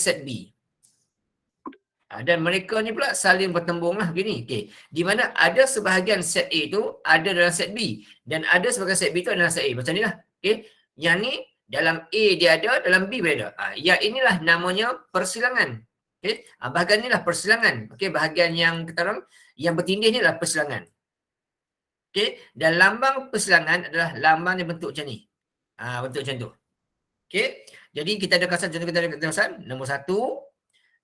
set B. Dan mereka ni pula saling bertembung lah begini. Okay. Di mana ada sebahagian set A tu ada dalam set B. Dan ada sebahagian set B tu ada dalam set A. Macam ni lah. Okay. Yang ni dalam A dia ada, dalam B dia ada. Yang inilah namanya persilangan. Okay. Bahagian ni lah persilangan. Okay. Bahagian yang kita orang, yang bertindih ni adalah persilangan. Okay. Dan lambang persilangan adalah lambang yang bentuk macam ni. Bentuk macam tu. Okay. Jadi kita ada kawasan, contoh kita ada kawasan nombor 1.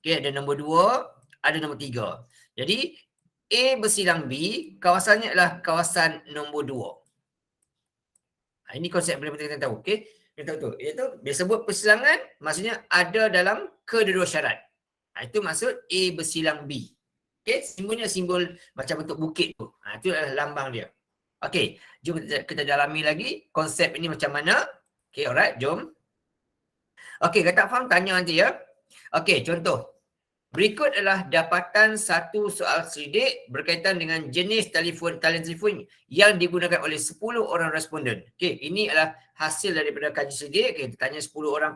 Okay, ada nombor 2, ada nombor 3. Jadi A bersilang B, kawasannya adalah kawasan nombor 2. Ini konsep yang penting kita tahu. Okay, kita tahu tu. Iaitu dia sebut persilangan, maksudnya ada dalam kedua-dua syarat. Itu maksud A bersilang B. Okay, simbolnya simbol macam bentuk bukit tu. Itu adalah lambang dia. Okay, jom kita dalami lagi konsep ini macam mana. Okay, alright, jom. Okay, kalau tak faham tanya nanti ya. Okay, contoh. Berikut adalah dapatan satu soal selidik berkaitan dengan jenis talian telefon yang digunakan oleh 10 orang responden. Okey, ini adalah hasil daripada kaji selidik. Okey, kita tanya 10 orang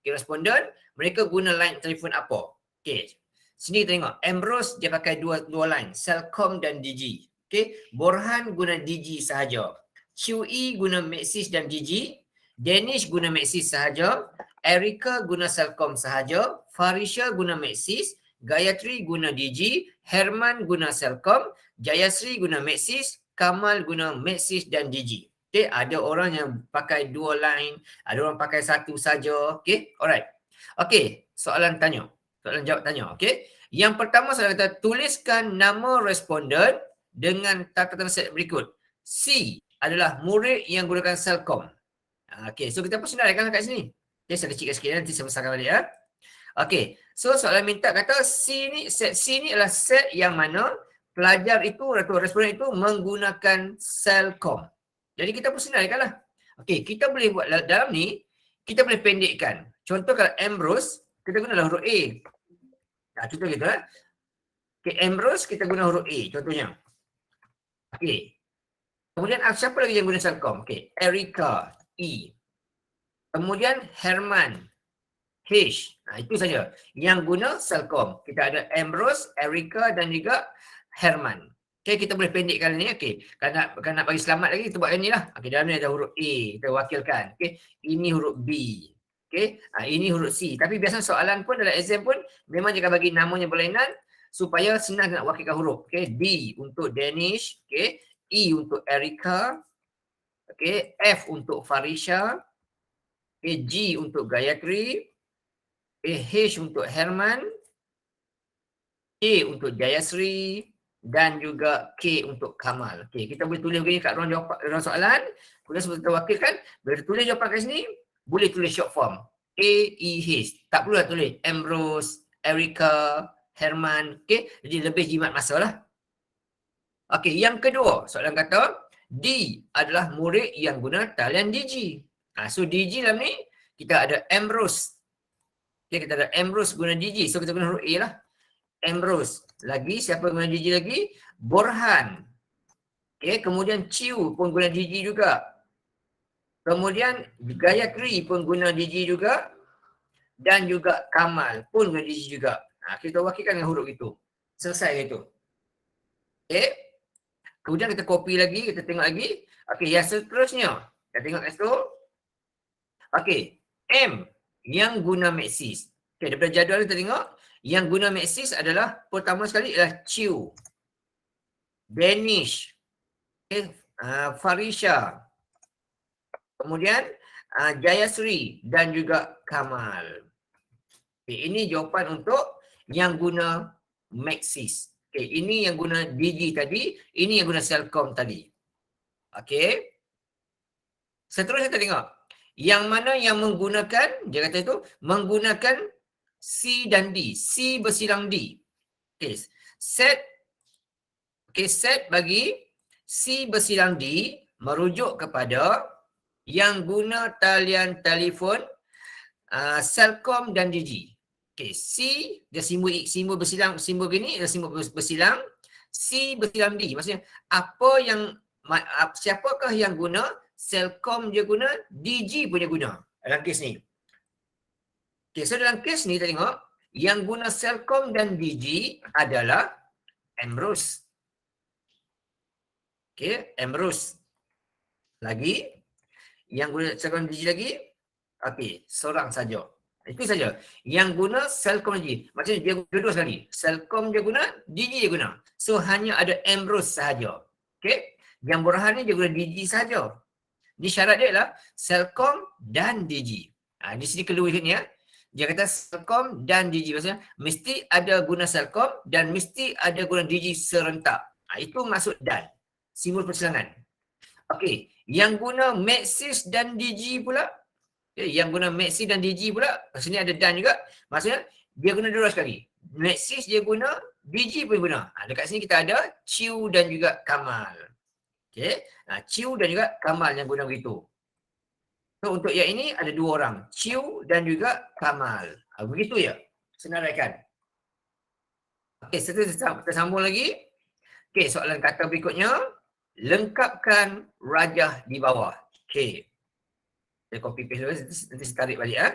responden, mereka guna line telefon apa? Okey. Sini kita tengok, Ambrose dia pakai dua line, Celcom dan Digi. Okey, Borhan guna Digi sahaja. Chewy guna Maxis dan Digi. Danish guna Maxis sahaja. Erica guna Celcom sahaja, Farisha guna Maxis, Gayatri guna Digi, Herman guna Celcom, Jayasri guna Maxis, Kamal guna Maxis dan Digi. Okay, ada orang yang pakai dua line, ada orang pakai satu saja. Okay, alright. Okay, soalan jawab tanya. Okay, yang pertama saya kata tuliskan nama responden dengan tata set berikut. C adalah murid yang gunakan Celcom. Okay, so kita pun senaraikan kat sini. Okay, saya kecilkan sikit nanti saya besarkan balik ya. Okay, so soalan minta kata set C ni adalah set yang mana pelajar itu atau responden itu menggunakan Celcom. Jadi kita pun senaraikan lah. Okay, kita boleh buat dalam ni, kita boleh pendekkan. Contoh kalau Ambrose, kita guna huruf A. Contoh gitu lah. Okay, Ambrose kita guna huruf A contohnya. Okay. Kemudian siapa lagi yang guna Celcom? Okay, Erica, E. Kemudian Herman, H. Itu saja yang guna Celcom. Kita ada Ambrose, Erica dan juga Herman. Okay, kita boleh pendekkan ni. Okay, kalau nak bagi selamat lagi, kita buat yang ni lah. Okay, dalam ni ada huruf A, kita wakilkan. Okay, ini huruf B. Okay, ini huruf C. Tapi biasanya soalan pun dalam exam pun memang jika bagi namanya berlainan supaya senang nak wakilkan huruf. Okay, D untuk Danish. Okay, E untuk Erica. Okay, F untuk Farisha. Okay, G untuk Gayatri. Okay, H untuk Herman. A untuk Jayasri. Dan juga K untuk Kamal. Okay, kita boleh tulis begini kat ruang soalan. Kemudian sebelum kita wakilkan, boleh tulis jawapan kat sini. Boleh tulis short form. A, E, H. Tak perlu lah tulis Ambrose, Erica, Herman. Okay, jadi lebih jimat masa lah. Okay, yang kedua, soalan kata D adalah murid yang guna talian Digi. So Digi dalam ni, kita ada Ambrose. Okay, kita ada Ambrose guna Digi. So kita guna huruf A lah. Ambrose. Lagi, siapa guna Digi lagi? Borhan. Okay, kemudian Chew pun guna Digi juga. Kemudian Gayatri pun guna Digi juga. Dan juga Kamal pun guna Digi juga. Kita wakilkan dengan huruf itu. Selesai itu. Okay. Kemudian kita copy lagi, kita tengok lagi. Okay, yang seterusnya. Kita tengok kat situ. Okay, M yang guna Maxis. Okay, daripada jadual kita tengok. Yang guna Maxis adalah pertama sekali adalah Chew, Danish, okay, Farisha, kemudian Jayasri dan juga Kamal. Okay, ini jawapan untuk yang guna Maxis. Okay, ini yang guna Digi tadi, ini yang guna Celcom tadi. Okay. Seterusnya kita tengok. Yang mana yang menggunakan, dia kata itu, menggunakan C dan D. C bersilang D. Okay. Set bagi C bersilang D merujuk kepada yang guna talian telefon Celcom dan Digi. Okay, C dia simbol bersilang, simbol gini adalah simbol bersilang. C bersilang D. Maksudnya siapakah yang guna? Celcom dia guna, Digi punya guna. Dalam kes ni. Okay, so dalam kes ni kita tengok yang guna Celcom dan Digi adalah Ambrose. Okay, Ambrose. Lagi, yang guna Celcom dan Digi lagi, okay, seorang saja. Itu saja. Yang guna Celcom dan Digi. Maksudnya dia guna dua sekali. Celcom dia guna, Digi dia guna. So hanya ada Ambrose sahaja. Okay, yang Borhan ni dia guna Digi sahaja. Ni syarat dia ialah Celcom dan Digi. Di sini keluar ni ya. Dia kata Celcom dan Digi. Maksudnya mesti ada guna Celcom dan mesti ada guna Digi serentak. Itu maksud dan. Simbol persilangan. Okey, yang guna Maxis dan Digi pula. Okay, yang guna Maxis dan Digi pula. Maksudnya ada dan juga. Maksudnya dia guna dua sekali. Maxis dia guna, Digi pun guna. Dekat sini kita ada Chiu dan juga Kamal. Okey, Chiu dan juga Kamal yang guna begitu. So untuk yang ini ada dua orang, Chiu dan juga Kamal. Begitu ya, senaraikan. Okey, seterusnya kita sambung lagi. Okey, soalan kata berikutnya, lengkapkan rajah di bawah. Okey, saya copy paste dulu, nanti saya tarik balik ya.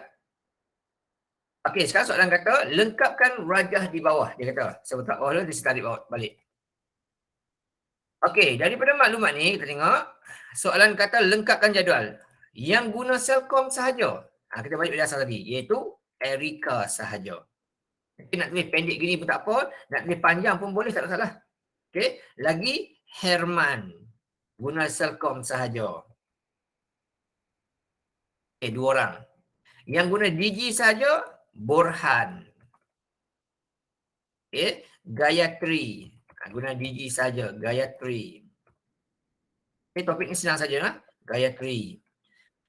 Okey, sekarang soalan kata, lengkapkan rajah di bawah. Dia kata, saya letak bawah dulu, nanti saya tarik balik. Okey, daripada maklumat ni kita tengok soalan kata lengkapkan jadual. Yang guna Celcom sahaja. Kita balik pada asal tadi, iaitu Erika sahaja. Okay, nak tulis pendek gini pun tak apa, nak tulis panjang pun boleh, tak ada salah. Okey, lagi Herman guna Celcom sahaja. Okey, dua orang. Yang guna Digi sahaja, Borhan. Okey, Gayatri. Guna Digi saja, Gayatri. Okay, topik ni senang saja, Gayatri.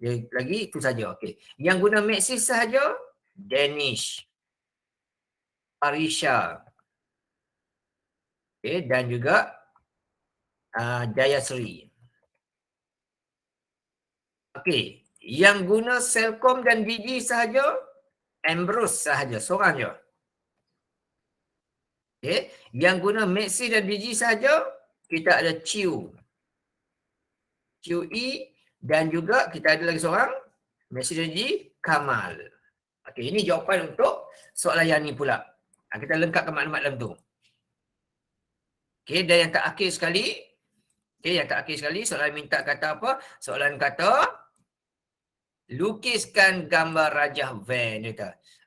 Lagi itu saja. Okey. Yang guna Maxis sahaja, Danish, Arisha. Okey, dan juga Jayasri. Okey, yang guna Celcom dan Digi sahaja, Ambrose sahaja, seorang je. Okey, yang guna Maxis dan Digi sahaja, kita ada Chiu. QE dan juga kita ada lagi seorang Messenger Kamal. Okey, ini jawapan untuk soalan yang ni pula. Kita lengkapkan maklumat dalam tu. Okey, dan yang terakhir sekali, soalan minta kata apa? Soalan kata lukiskan gambar rajah van.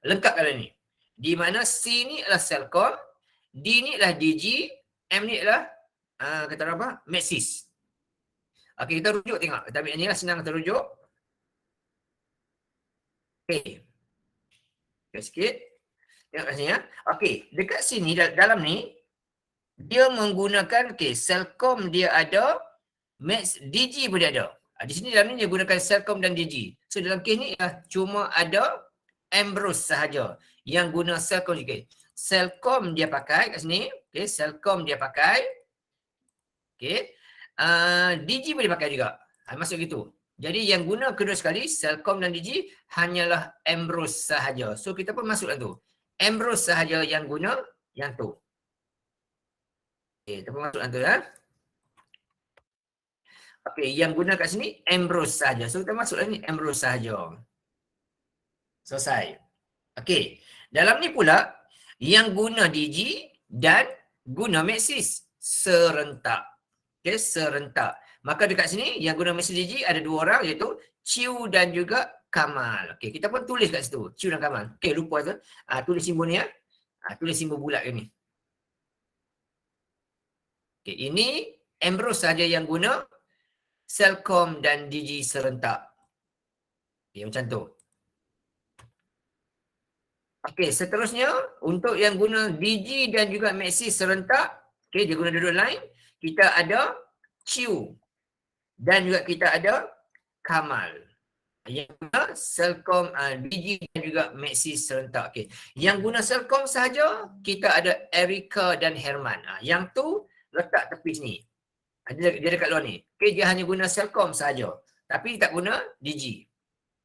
Lengkapkan ni. Di mana C ni adalah Celcom, D ni adalah Digi, M ni adalah kata apa? Maxis. Okey, kita rujuk tengok. Kita ambil ni lah, senang kita rujuk. Okey. Okay, sikit. Tengok kat sini ya. Okey, dekat sini dalam ni dia menggunakan Celcom dia ada, Max Digi pun dia ada. Di sini dalam ni dia gunakan Celcom dan Digi. So dalam kes ni cuma ada Ambrose sahaja yang guna Celcom juga. Celcom dia pakai kat sini. Okey, Celcom dia pakai. Okey. Digi boleh pakai juga. Masuk gitu. Jadi yang guna kedua sekali, Celcom dan Digi hanyalah Ambrose sahaja. So kita pun masuk dalam tu. Ambrose sahaja yang guna yang tu. Okay, kita pun masuk dalam tu ya. Okay, yang guna kat sini Ambrose sahaja. So kita masuk dalam ni Ambrose sahaja. Selesai. Okay. Dalam ni pula yang guna Digi dan guna Maxis serentak. Okay, serentak. Maka dekat sini yang guna Maxis Digi ada dua orang, iaitu Chiu dan juga Kamal. Okay, kita pun tulis kat situ, Chiu dan Kamal. Okay, lupa tu. Tulis simbol ni ya. Tulis simbol bulat ni. Okay, ini Ambrose saja yang guna Celcom dan Digi serentak. Okay, macam tu. Okay, seterusnya untuk yang guna Digi dan juga Maxis serentak, okay, dia guna dua lain. Kita ada Chiu dan juga kita ada Kamal. Yang guna Celcom, Digi dan juga Maxis serentak. Okay. Yang guna Celcom sahaja, kita ada Erika dan Herman. Yang tu letak tepi sini. Dia dekat luar ni. Okay, dia hanya guna Celcom sahaja. Tapi tak guna Digi.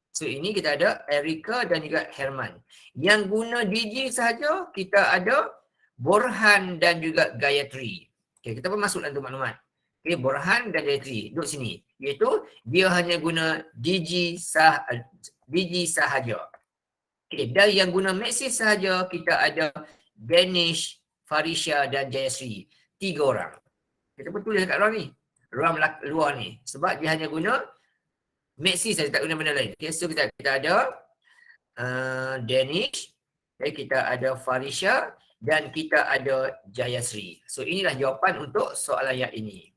So ini kita ada Erika dan juga Herman. Yang guna Digi sahaja, kita ada Borhan dan juga Gayatri. Okay, kita pun masuk dalam tu maklumat. Okay, Borhan dan Gayatri duduk sini. Iaitu dia hanya guna Digi sahaja. Okay, dan yang guna Maxis sahaja kita ada Danish, Farisha dan Jayasri. 3 orang. Kita pun tulis kat luar ni. Luar ni. Sebab dia hanya guna Maxis saja, tak guna benda lain. Okay, so kita ada Danish, okay, kita ada Farisha dan kita ada Jayasri. So inilah jawapan untuk soalan yang ini.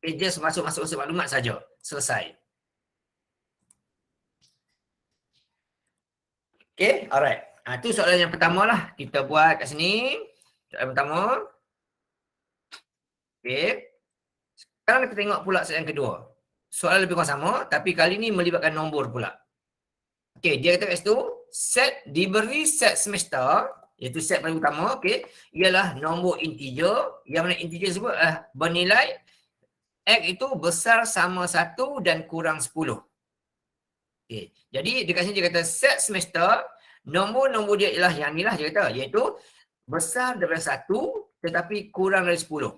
Okay, just masuk maklumat saja. Selesai. Okay, alright. Itu soalan yang pertama lah. Kita buat kat sini. Soalan pertama. Okay. Sekarang kita tengok pula soalan yang kedua. Soalan lebih kurang sama, tapi kali ni melibatkan nombor pula. Okay, dia kata kat situ, diberi set semester, iaitu set paling utama, okay, ialah nombor integer, yang mana integer sebut bernilai X itu besar sama 1 dan kurang 10. Okay. Jadi dekat sini dia kata set semester, nombor dia ialah yang ni lah dia kata, iaitu besar daripada 1 tetapi kurang dari 10.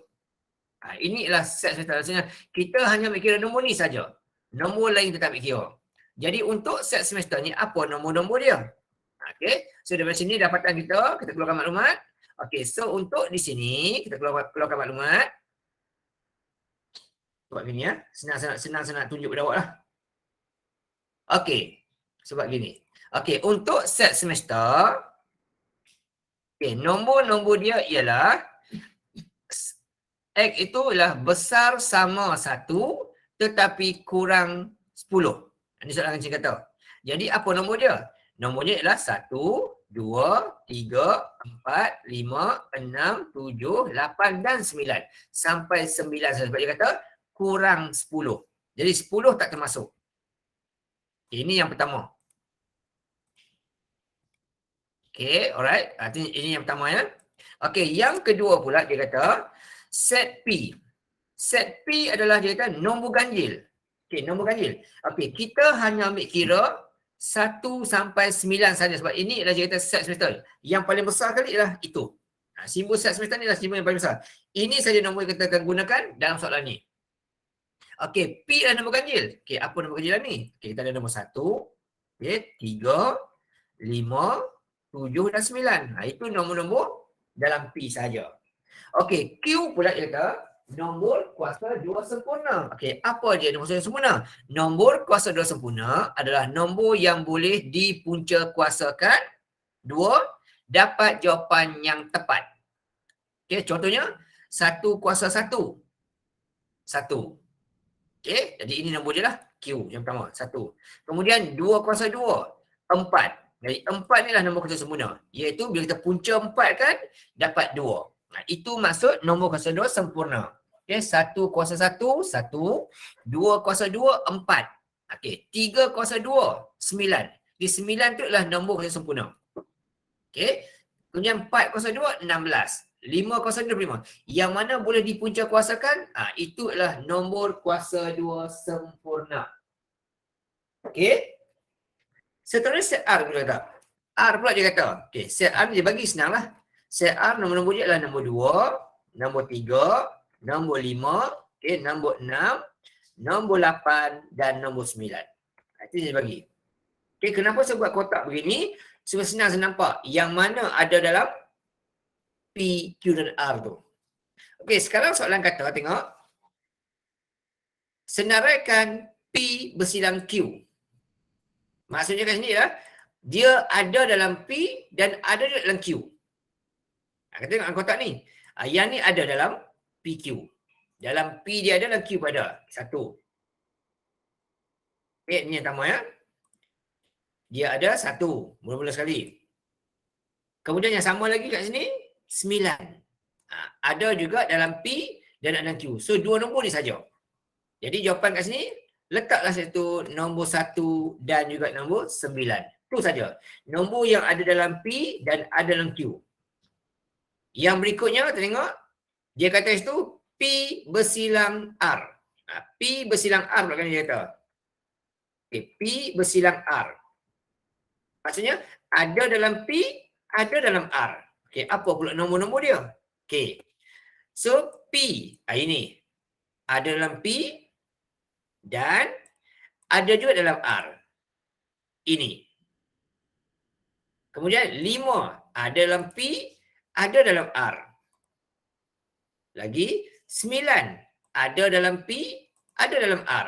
Ini ialah set semester. Maksudnya kita hanya ambil kira nombor ni saja. Nombor lain kita tak ambil kira. Jadi untuk set semester ni apa nombor-nombor dia? Okay. So daripada sini dapatan kita keluarkan maklumat. Okay. So untuk di sini kita keluarkan maklumat. Sebab gini ya. Senang tunjuk pada awak lah. Okey, sebab gini. Okey, untuk set semester, okey, nombor dia ialah X itu ialah besar sama 1 tetapi kurang 10. Ini soalan yang saya kata. Jadi apa nombor dia? Nombornya ialah 1, 2, 3, 4, 5, 6, 7, 8 dan 9. Sampai 9 sebab dia kata kurang 10. Jadi 10 tak termasuk. Ini yang pertama. Okay, alright. Ini yang pertama ya. Okay, yang kedua pula dia kata set P. Set P adalah dia kata nombor ganjil. Okay, nombor ganjil. Okay, kita hanya ambil kira 1 sampai 9 saja sebab ini adalah dia kata set semester. Yang paling besar kali ialah itu. Simbol set semester ni adalah simbol yang paling besar. Ini saja nombor yang kita akan gunakan dalam soalan ni. Okey, P adalah nombor ganjil. Okey, apa nombor ganjil ni? Okey, kita ada nombor 1, okey, 3, 5, 7 dan 9. Itu nombor-nombor dalam P saja. Okey, Q pula dia kata nombor kuasa 2 sempurna. Okey, apa dia nombor kuasa 2 sempurna? Nombor kuasa 2 sempurna adalah nombor yang boleh dipunca kuasakan 2 dapat jawapan yang tepat. Okey, contohnya 1 kuasa 1. 1. Okay, jadi ini nombor dia lah. Q yang pertama, 1. Kemudian 2 kuasa 2, 4. Jadi 4 ni lah nombor kuasa sempurna. Iaitu bila kita punca 4 kan, dapat 2. Itu maksud nombor kuasa 2 sempurna. Okay, 1 kuasa 1, 1. 2 kuasa 2, 4. Okay, 3 kuasa 2, 9. Jadi 9 tu adalah nombor kuasa sempurna. Okay, kemudian 4 kuasa 2, 16. 5 kuasa 25. Yang mana boleh dipunca kuasakan? Itu adalah nombor kuasa 2 sempurna. Okey. Seterusnya set R pula kata. R pula dia kata. Okey, set R ni dia bagi senang lah. Set R nombor-nombor dia adalah nombor 2, nombor 3, nombor 5, okey, nombor 6, nombor 8 dan nombor 9. Itu dia bagi. Okey, kenapa saya buat kotak begini? Supaya senang saya nampak yang mana ada dalam P, Q dan R tu. Okey, sekarang soalan kata, tengok. Senaraikan P bersilang Q. Maksudnya kat sini lah, dia ada dalam P dan ada dalam Q. Kita tengok kotak ni. Yang ni ada dalam PQ. Dalam P dia ada, dalam Q pada. 1. Okey, ni yang pertama ya. Dia ada 1. Mula-mula sekali. Kemudian yang sama lagi kat sini, 9. Ada juga dalam P dan dalam Q. So, 2 nombor ni saja. Jadi, jawapan kat sini, letaklah satu nombor 1 dan juga nombor 9. Itu saja. Nombor yang ada dalam P dan ada dalam Q. Yang berikutnya, kita tengok. Dia kata itu P bersilang R. P bersilang R pula kan dia kata. Okay, P bersilang R. Maksudnya, ada dalam P, ada dalam R. Okay, apa pula nombor-nombor dia? Okay. So, P. Ini. Ada dalam P dan ada juga dalam R. Ini. Kemudian 5 ada dalam P, ada dalam R. Lagi 9 ada dalam P, ada dalam R.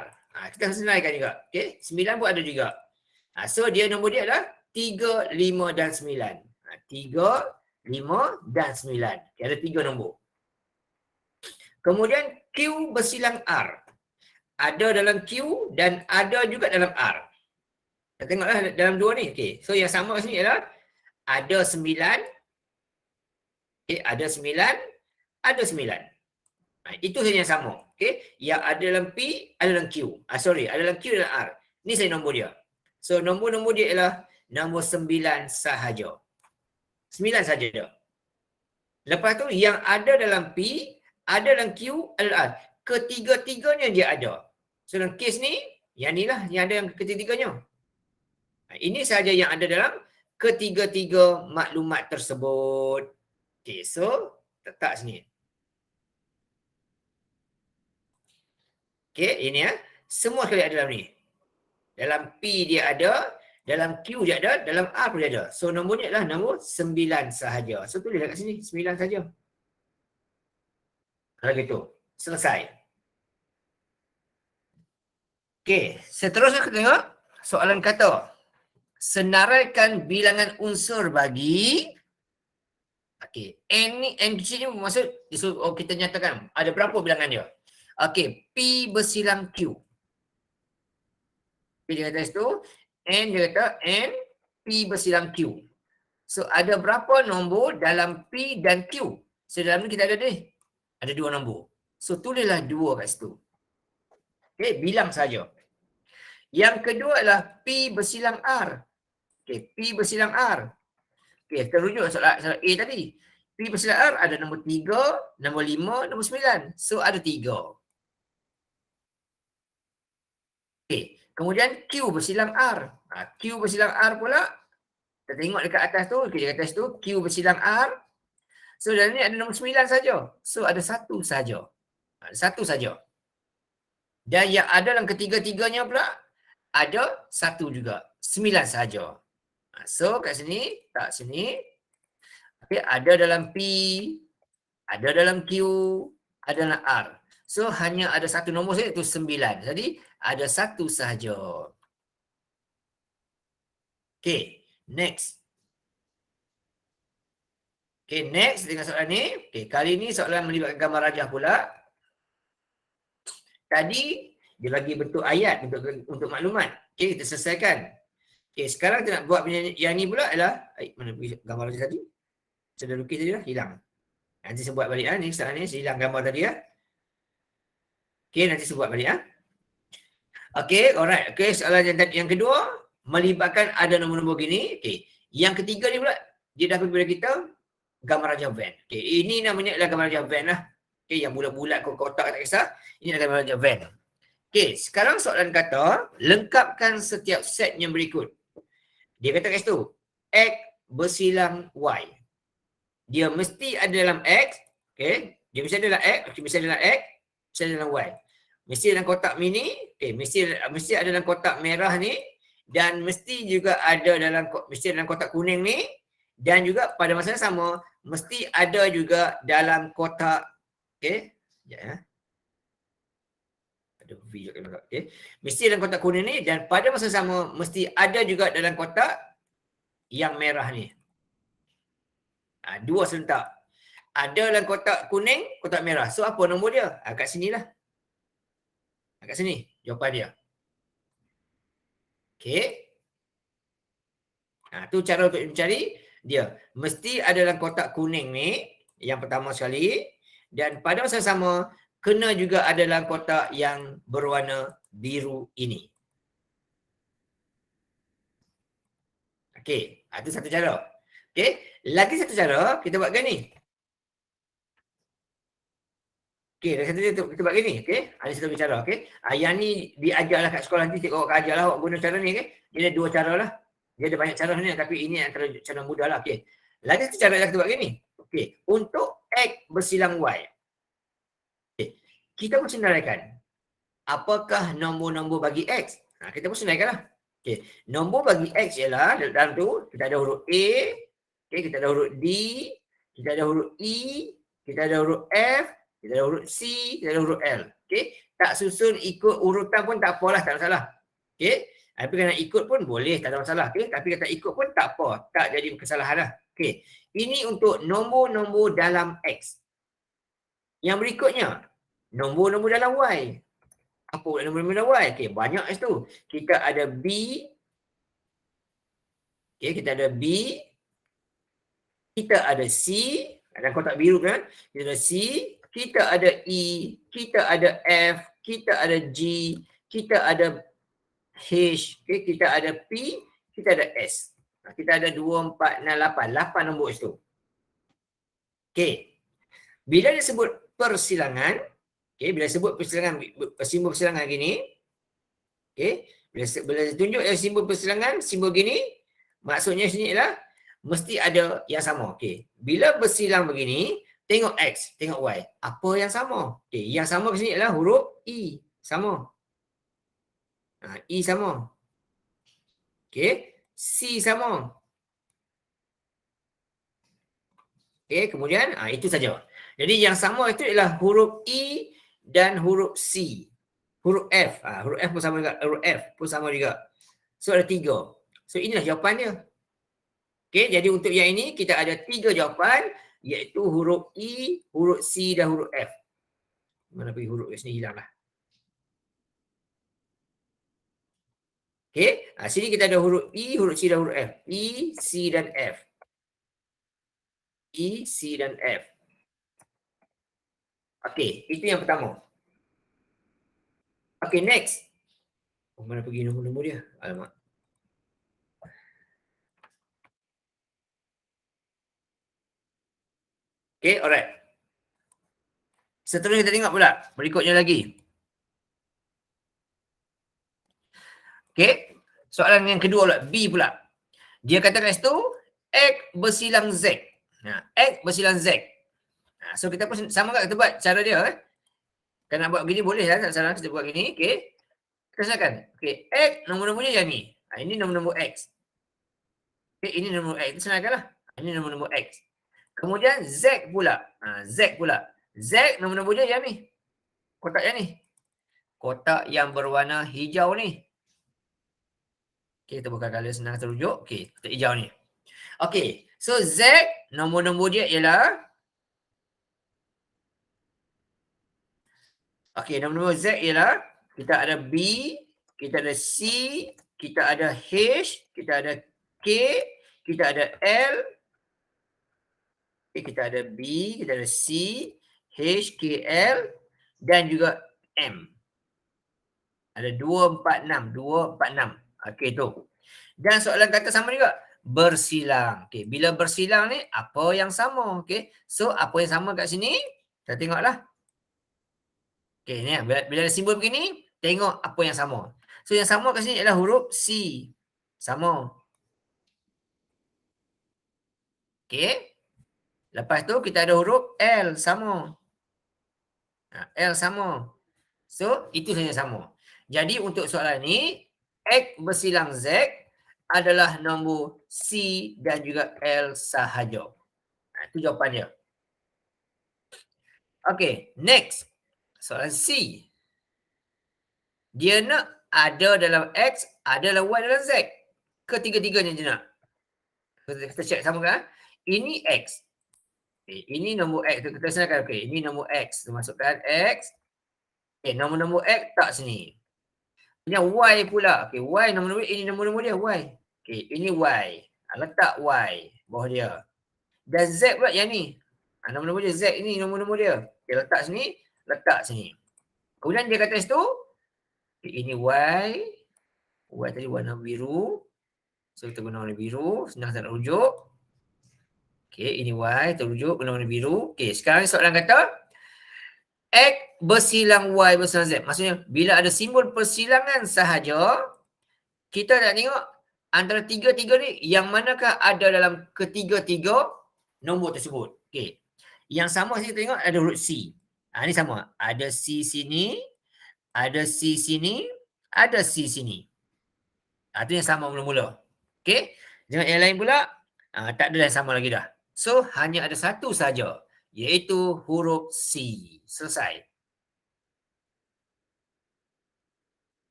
Kita senaraikan juga. Okay? 9 pun ada juga. So dia nombor dia adalah 3, 5 dan 9. 3, 5 dan 9. Okay, ada 3 nombor. Kemudian Q bersilang R. Ada dalam Q dan ada juga dalam R. Kita tengoklah dalam dua ni. Okay. So yang sama kat sini adalah ada 9. Okay, ada 9. Ada 9. Itu saja yang sama. Okay. Yang ada dalam P, ada dalam Q. Ada dalam Q dan R. Ni saya nombor dia. So nombor-nombor dia ialah nombor 9 sahaja. 9 sahaja dia. Lepas tu yang ada dalam P, ada dalam Q, ada dalam R. Ketiga-tiganya dia ada. So dalam kes ni, yang ni lah yang ada yang ketiga-tiganya. Ini sahaja yang ada dalam ketiga-tiga maklumat tersebut. Okay, so letak sini. Okay, ini ya. Semua sekali ada dalam ni. Dalam P dia ada, dalam Q dia ada, dalam R pun dia ada. So nombor ni adalah nombor 9 sahaja. So tulislah kat sini, 9 sahaja. Kalau gitu, selesai. Okay, seterusnya kita tengok soalan kata. Senaraikan bilangan unsur bagi N ni maksud kita nyatakan ada berapa bilangan dia. P bersilang Q. P dia kata itu, N dia kata N, P bersilang Q. So ada berapa nombor dalam P dan Q? So dalam ni kita ada ni. Ada 2 nombor. So tulislah 2 kat situ. Bilang saja. Yang kedua adalah P bersilang R. P bersilang R. Terujuk soalan A tadi. P bersilang R ada nombor 3, nombor 5, nombor 9. So ada 3. Kemudian Q bersilang R. Q bersilang R pula. Kita tengok dekat atas tu. Dekat atas tu Q bersilang R. So dalam ni ada nombor 9 saja. So ada 1 saja. Ada 1 saja. Dan yang ada dalam ketiga-tiganya pula ada 1 juga. 9 saja. So kat sini, tak sini. Ada dalam P, ada dalam Q, ada dalam R. So hanya ada 1 nombor saja, itu 9. Jadi ada 1 sahaja. Okay, next. Okay, next dengan soalan ni. Okay, kali ni soalan melibatkan gambar rajah pula. Tadi dia bagi bentuk ayat untuk maklumat. Okay, kita selesaikan. Okay, sekarang kita nak buat yang ni pula adalah mana gambar rajah tadi? Saya dah lukis tadi lah, hilang. Nanti saya buat balik ni, sekarang ni saya hilang gambar tadi ya. Okay, nanti saya buat balik Okay, alright. Okay, soalan yang kedua melibatkan ada nombor-nombor gini. Okay, yang ketiga ni pula dia dah bagi kita gambar rajah van. Okay, ini namanya adalah gambar rajah van lah. Okay, yang bulat-bulat kotak tak kisah. Ini adalah gambar rajah van. Okay, sekarang soalan kata lengkapkan setiap set yang berikut. Dia kata kat situ, X bersilang Y. Dia mesti ada dalam X. Okay, dia mesti ada dalam X. Okay, mesti ada dalam X. Mesti ada dalam Y. Mesti dalam kotak mini. Okay, mesti ada dalam kotak merah ni. Dan mesti juga ada dalam kotak kuning ni. Dan juga pada masa yang sama, mesti ada juga dalam kotak. Okay, sekejap ya. Ada V juga. Okay. Mesti dalam kotak kuning ni. Dan pada masa yang sama, mesti ada juga dalam kotak yang merah ni. 2 serentak. Ada dalam kotak kuning, kotak merah. So apa nombor dia? Kat sini lah. Kat sini jawapan dia. Okay. Tu cara untuk mencari dia. Mesti ada dalam kotak kuning ni. Yang pertama sekali. Dan pada masa sama, kena juga ada dalam kotak yang berwarna biru ini. Okay. Itu satu cara. Okay. Lagi satu cara, kita buat gini. Okay, lagi satu cara kita buat gini. Okay. Ada satu cara. Okay. Yang ni diajarlah kat sekolah nanti. Cikgu awak ajarlah awak guna cara ni. Okay. Dia ada 2 cara lah. Dia ada banyak cara ni. Tapi ini antara cara mudah lah. Okay. Lagi satu cara yang kita buat gini. Okay. Untuk X bersilang Y. Okay. Kita pun senaraikan. Apakah nombor-nombor bagi X? Kita pun senaraikan lah. Okey, nombor bagi X ialah dalam tu kita ada huruf A, okey, kita ada huruf D, kita ada huruf E, kita ada huruf F, kita ada huruf C, kita ada huruf L. Okey, tak susun ikut urutan pun tak apalah, tak masalah. Okey, tapi kalau nak ikut pun boleh, tak ada masalah. Okey, tapi kalau tak ikut pun tak apa, tak jadi kesalahan lah. Okey, ini untuk nombor-nombor dalam X. Yang berikutnya, nombor-nombor dalam Y. Apa nombor-nombor dalam Y? Okey, banyak kat situ. Kita ada B, okey, kita ada B, kita ada C, ada kotak biru kan? Kita ada C, kita ada E, kita ada F, kita ada G, kita ada H, okay? Kita ada P, kita ada S. Kita ada 2, 4, 6, 8. 8 nombor itu. Okey. Bila disebut persilangan, okey, bila sebut persilangan, simbol persilangan gini, okey, bila tunjuk simbol persilangan, simbol gini, maksudnya sini ialah mesti ada yang sama. Okey. Bila bersilang begini, tengok X, tengok Y. Apa yang sama? Okey, yang sama ke sini ialah huruf E. Sama. E sama. Okey. C sama. Okey, kemudian itu saja. Jadi yang sama itu ialah huruf E dan huruf C. Huruf F. Huruf F pun sama juga. Huruf F pun sama juga. So ada 3. So inilah jawapan dia. Okey, jadi untuk yang ini kita ada 3 jawapan, iaitu huruf E, huruf C dan huruf F. Mana pergi huruf kat sini hilang lah. Okey, sini kita ada huruf E, huruf C dan huruf F. E, C dan F. E, C dan F. Okey, itu yang pertama. Okey, next. Mana pergi nombor-nombor dia? Alamak. Okey, alright. Seterusnya kita tengok pula. Berikutnya lagi. Okey, soalan yang kedua pula. B pula. Dia kata kat situ, X bersilang Z. X bersilang Z. So kita pun sama kan kita buat cara dia. Kalau nak buat begini boleh lah. Tak salah kita buat begini. Okey. Kita silakan. Okey, X nombor-nombornya yang ni. Ini nombor-nombor X. Okey, ini nombor X. Kita senangkanlah. Ini nombor-nombor X. Kemudian Z pula. Z pula. Z nombor-nombornya yang ni. Kotak yang ni. Kotak yang berwarna hijau ni. Okey, kita buka color senang terujuk. Okey, kotak hijau ni. Okey, so Z nombor-nombor dia ialah okey, nombor-nombor Z ialah kita ada B, kita ada C, kita ada H, kita ada K, kita ada L, kita ada B, kita ada C, H, K, L dan juga M. Ada 2, 4, 6. 2, 4, 6. Okey tu. Dan soalan kata sama juga. Bersilang. Okey, bila bersilang ni apa yang sama? Okey. So apa yang sama kat sini? Kita tengoklah. Okey, ni bila ada simbol begini, tengok apa yang sama. So yang sama kat sini adalah huruf C. Sama. Okey. Lepas tu kita ada huruf L. Sama. L sama. So itu saja sama. Jadi untuk soalan ni, X bersilang Z adalah nombor C dan juga L sahaja. Itu jawapan dia. Okey, next. Soalan C. Dia nak ada dalam X, ada dalam Y dalam Z. Ketiga-tiganya dia nak. Kita check sama kan? Ini X. Okay, ini nombor X. Kita senangkan. Okay, ini nombor X. Kita masukkan X. Okay, nombor-nombor X tak sini. Yang Y pula. Okay, Y nombor-nombor ini nombor-nombor dia Y. Okay, ini Y. Letak Y bawah dia. Dan Z pula yang ni. Nombor-nombor dia Z ini nombor-nombor dia. Okay, letak sini, letak sini. Kemudian dia kata situ, okay, ini Y. Y tadi warna biru. So kita guna warna biru. Senang tak nak rujuk. Okay, ini Y. Terujuk guna warna biru. Okay, sekarang soalan kata, X bersilang Y bersilang Z. Maksudnya, bila ada simbol persilangan sahaja, kita nak tengok antara tiga-tiga ni, yang manakah ada dalam ketiga-tiga nombor tersebut. Okay. Yang sama kita tengok ada huruf C. Ini sama. Ada C sini, ada C sini, ada C sini. Itu yang sama mula-mula. Okey. Dengan yang lain pula, tak ada yang sama lagi dah. So, hanya ada satu saja, iaitu huruf C. Selesai.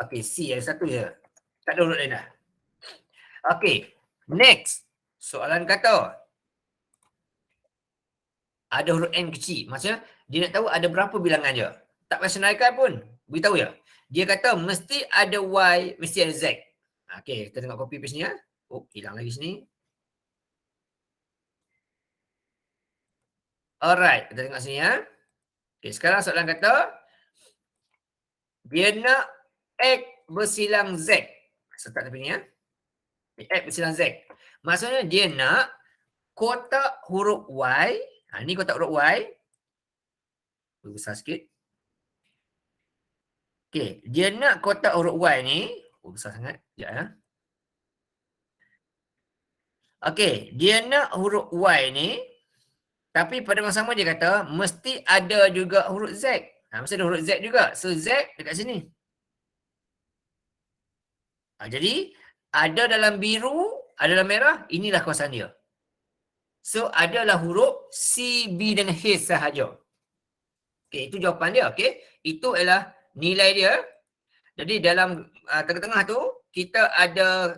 Okey, C ada satu je. Tak ada huruf lain dah. Okey. Next. Soalan kata, ada huruf N kecil. Maksudnya, dia nak tahu ada berapa bilangan je. Tak payah senaraikan pun. Beritahu je. Dia kata mesti ada Y, mesti ada Z. Okey, kita tengok copy paste ni ya. Oh, hilang lagi sini. Alright, kita tengok sini ya. Okey, sekarang soalan kata, dia nak X bersilang Z. Serta tepi ni ya. X bersilang Z. Maksudnya dia nak kotak huruf Y. Ni kotak huruf Y. Besar sikit. Okey, dia nak kotak huruf Y ni. Besar sangat. Sekejap ya. Okey, dia nak huruf Y ni. Tapi pada masa sama dia kata, mesti ada juga huruf Z. Mesti ada huruf Z juga. So, Z dekat sini. Jadi, ada dalam biru, ada dalam merah, inilah kawasan dia. So, adalah huruf C, B dan H sahaja. Okey, itu jawapan dia. Okey, itu adalah nilai dia. Jadi, dalam tengah-tengah tu, kita ada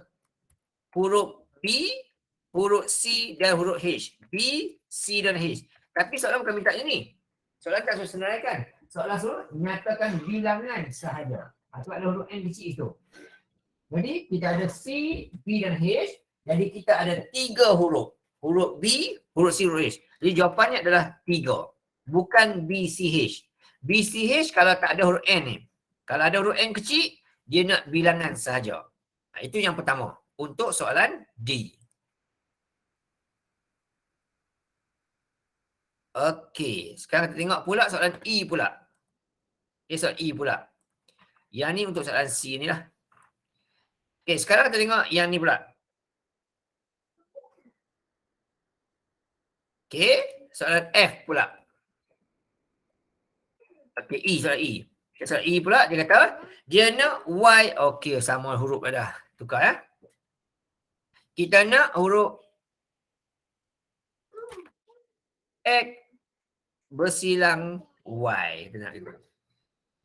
huruf B, huruf C dan huruf H. B, C dan H. Tapi soalan bukan minta ini. Soalan tak suruh senaraikan. Soalan suruh nyatakan bilangan sahaja. Itu ada huruf N kecil itu. Jadi kita ada C, B dan H. Jadi kita ada 3 huruf. Huruf B, huruf C, huruf H. Jadi jawapannya adalah 3. Bukan B, C, H. B, C, H kalau tak ada huruf N ni. Kalau ada huruf N kecil, dia nak bilangan sahaja. Itu yang pertama. Untuk soalan D. Okey. Sekarang kita tengok pula soalan E pula. Soalan E pula. Yang ni untuk soalan C ni lah. Okey, sekarang kita tengok yang ni pula. Okey, soalan F pula. Okey, E, soalan E. Soalan E pula, dia kata, dia nak Y. Okey, sama huruf dah. Tukar ya. Kita nak huruf X bersilang Y. Kita nak itu.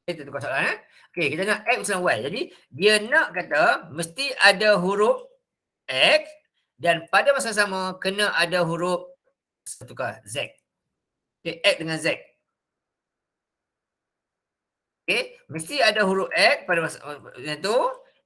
Kita tukar soalan ya. Okey, kita nak X bersilang Y. Jadi, dia nak kata, mesti ada huruf X dan pada masa sama kena ada huruf tukar Z. Okay, X dengan Z. Okay, mesti ada huruf X pada masa itu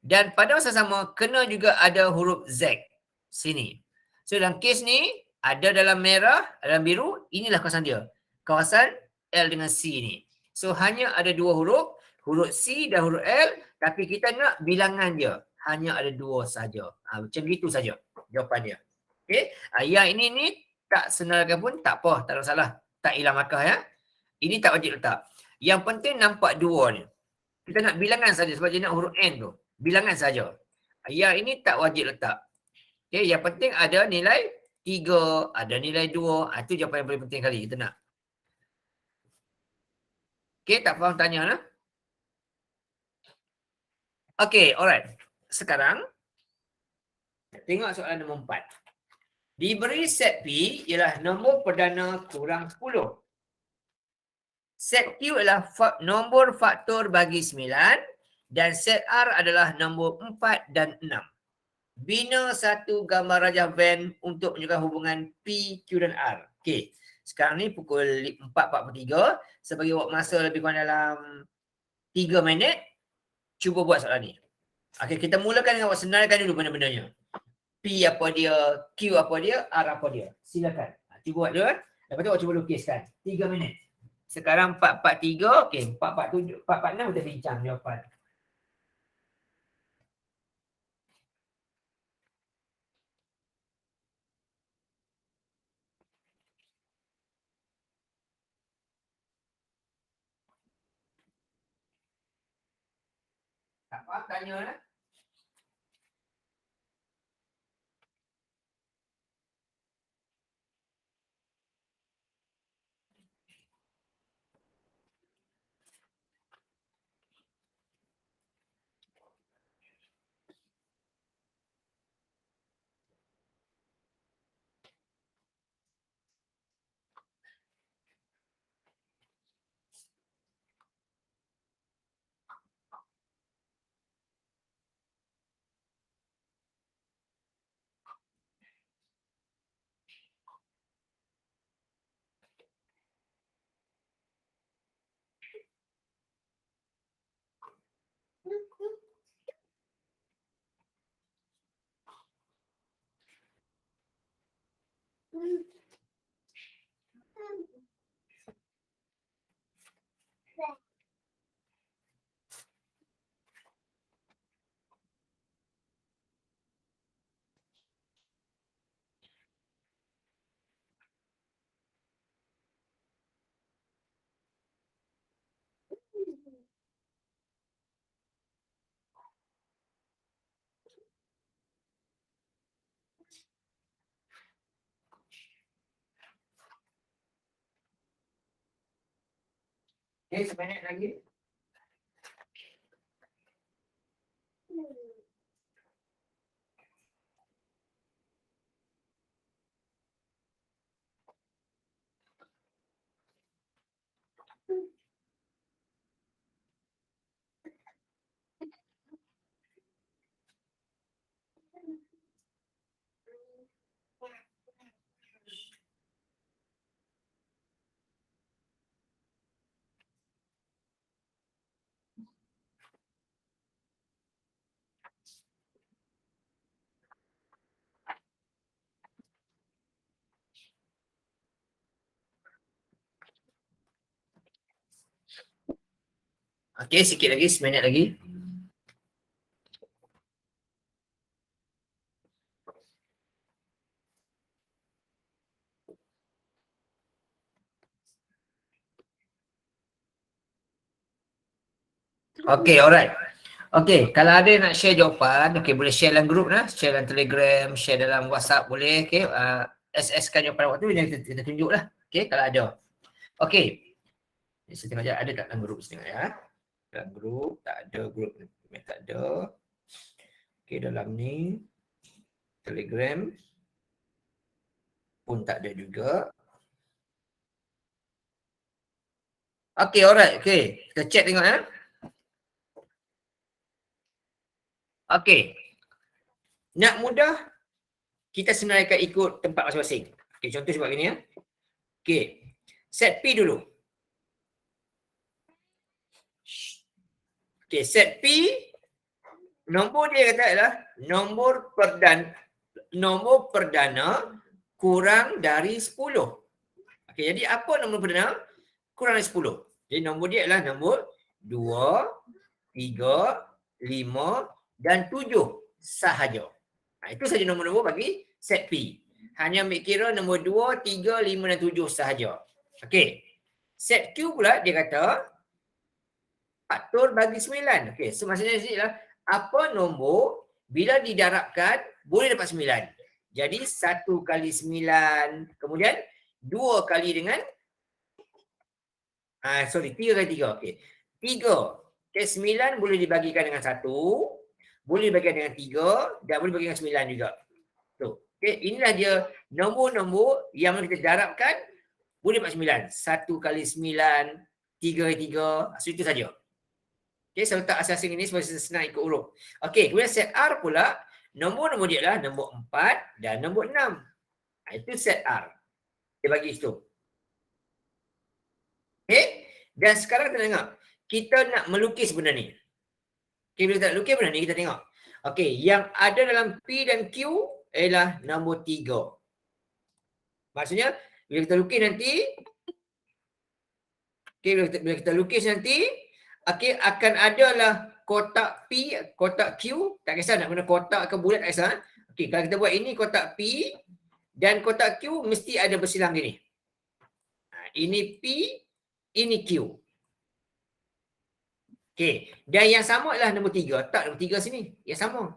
dan pada masa sama kena juga ada huruf Z. Sini. So dalam kes ni ada dalam merah, dalam biru, inilah kawasan dia. Kawasan L dengan C ni. So hanya ada 2 huruf, huruf C dan huruf L, tapi kita nak bilangan dia. Hanya ada 2 saja. Macam gitu saja jawapan dia. Okay. Yang ini ni tak senaraikan pun tak apa, tak ada masalah. Tak hilang markah ya. Ini tak wajib letak. Yang penting nampak 2 ni. Kita nak bilangan saja sebab dia nak huruf N tu. Bilangan saja. Yang ini tak wajib letak. Okay, yang penting ada nilai 3, ada nilai 2. Itu jawapan yang paling penting kali kita nak. Okay, tak faham tanya lah. Okay, alright. Sekarang, tengok soalan nombor 4. Diberi set P ialah nombor perdana kurang 10. Set Q adalah nombor faktor bagi 9 dan set R adalah nombor 4 dan 6. Bina satu gambar rajah Venn untuk menunjukkan hubungan P, Q dan R. Okey. Sekarang ni pukul 4.43. Sebagai waktu masa lebih kurang dalam 3 minit. Cuba buat soalan ni. Okey, kita mulakan dengan senaraikan dulu benda-bendanya. P apa dia, Q apa dia, R apa dia. Silakan. Cuba buat dulu kan. Lepas tu awak cuba lukiskan. 3 minit. Sekarang 4.43. Okey, 4.47, 4.46 kita bincang jawapan. Tak apa, tanya lah. Okey, sebanyak lagi. Okey, sikit lagi, sebanyak lagi. Okey, alright. Okey, kalau ada nak share jawapan, okey boleh share dalam grup lah, share dalam Telegram, share dalam WhatsApp boleh, okey. SS kan jawapan awak tu yang kita tunjuk lah. Okey, kalau ada. Okey. Saya tengok je ada tak dalam grup, saya tengok ya. Dalam grup, tak ada grup, tak ada. Okey, dalam ni Telegram pun tak ada juga. Okey, alright. Okey, kita check tengok ya. Okey. Nak mudah, kita senaraikan ikut tempat masing-masing. Okey, contoh sebab gini ya. Okey. Set P dulu. Okey, set P nombor dia kata adalah nombor perdana kurang dari 10. Okey, jadi apa nombor perdana kurang dari 10? Jadi nombor dia adalah nombor 2, 3, 5 dan 7 sahaja. Itu saja nombor-nombor bagi set P. Hanya ambil kira nombor 2, 3, 5 dan 7 sahaja. Okey. Set Q pula dia kata faktor bagi 9. Okey, so maksudnya sini adalah apa nombor bila didarabkan boleh dapat 9. Jadi 1 kali 9, kemudian 2 kali dengan 3 kali 3. Okey. 3. Okey, 9 boleh dibagikan dengan 1, boleh dibagikan dengan 3 dan boleh dibagikan dengan 9 juga. Tu. Okey, inilah dia nombor-nombor yang kita darabkan boleh dapat 9. 1 kali 9, 3 kali 3. So itu saja. Okey, saya letak asas-asas ini supaya senang ikut huruf. Okey, kemudian set R pula, nombor-nombor dia adalah nombor 4 dan nombor 6. Itu set R. Dia bagi situ. Okey, dan sekarang kita tengok. Kita nak melukis benda ni. Okey, bila kita nak lukis benda ni, kita tengok. Okey, yang ada dalam P dan Q ialah nombor 3. Maksudnya, bila kita lukis nanti, okey, bila kita lukis nanti, okey, akan adalah kotak P, kotak Q, tak kisah nak guna kotak ke bulat, tak kisah. Okey, kalau kita buat ini kotak P dan kotak Q mesti ada bersilang gini. Ini P, ini Q. Okey, dan yang sama adalah nombor 3. Tak nombor 3 sini, yang sama.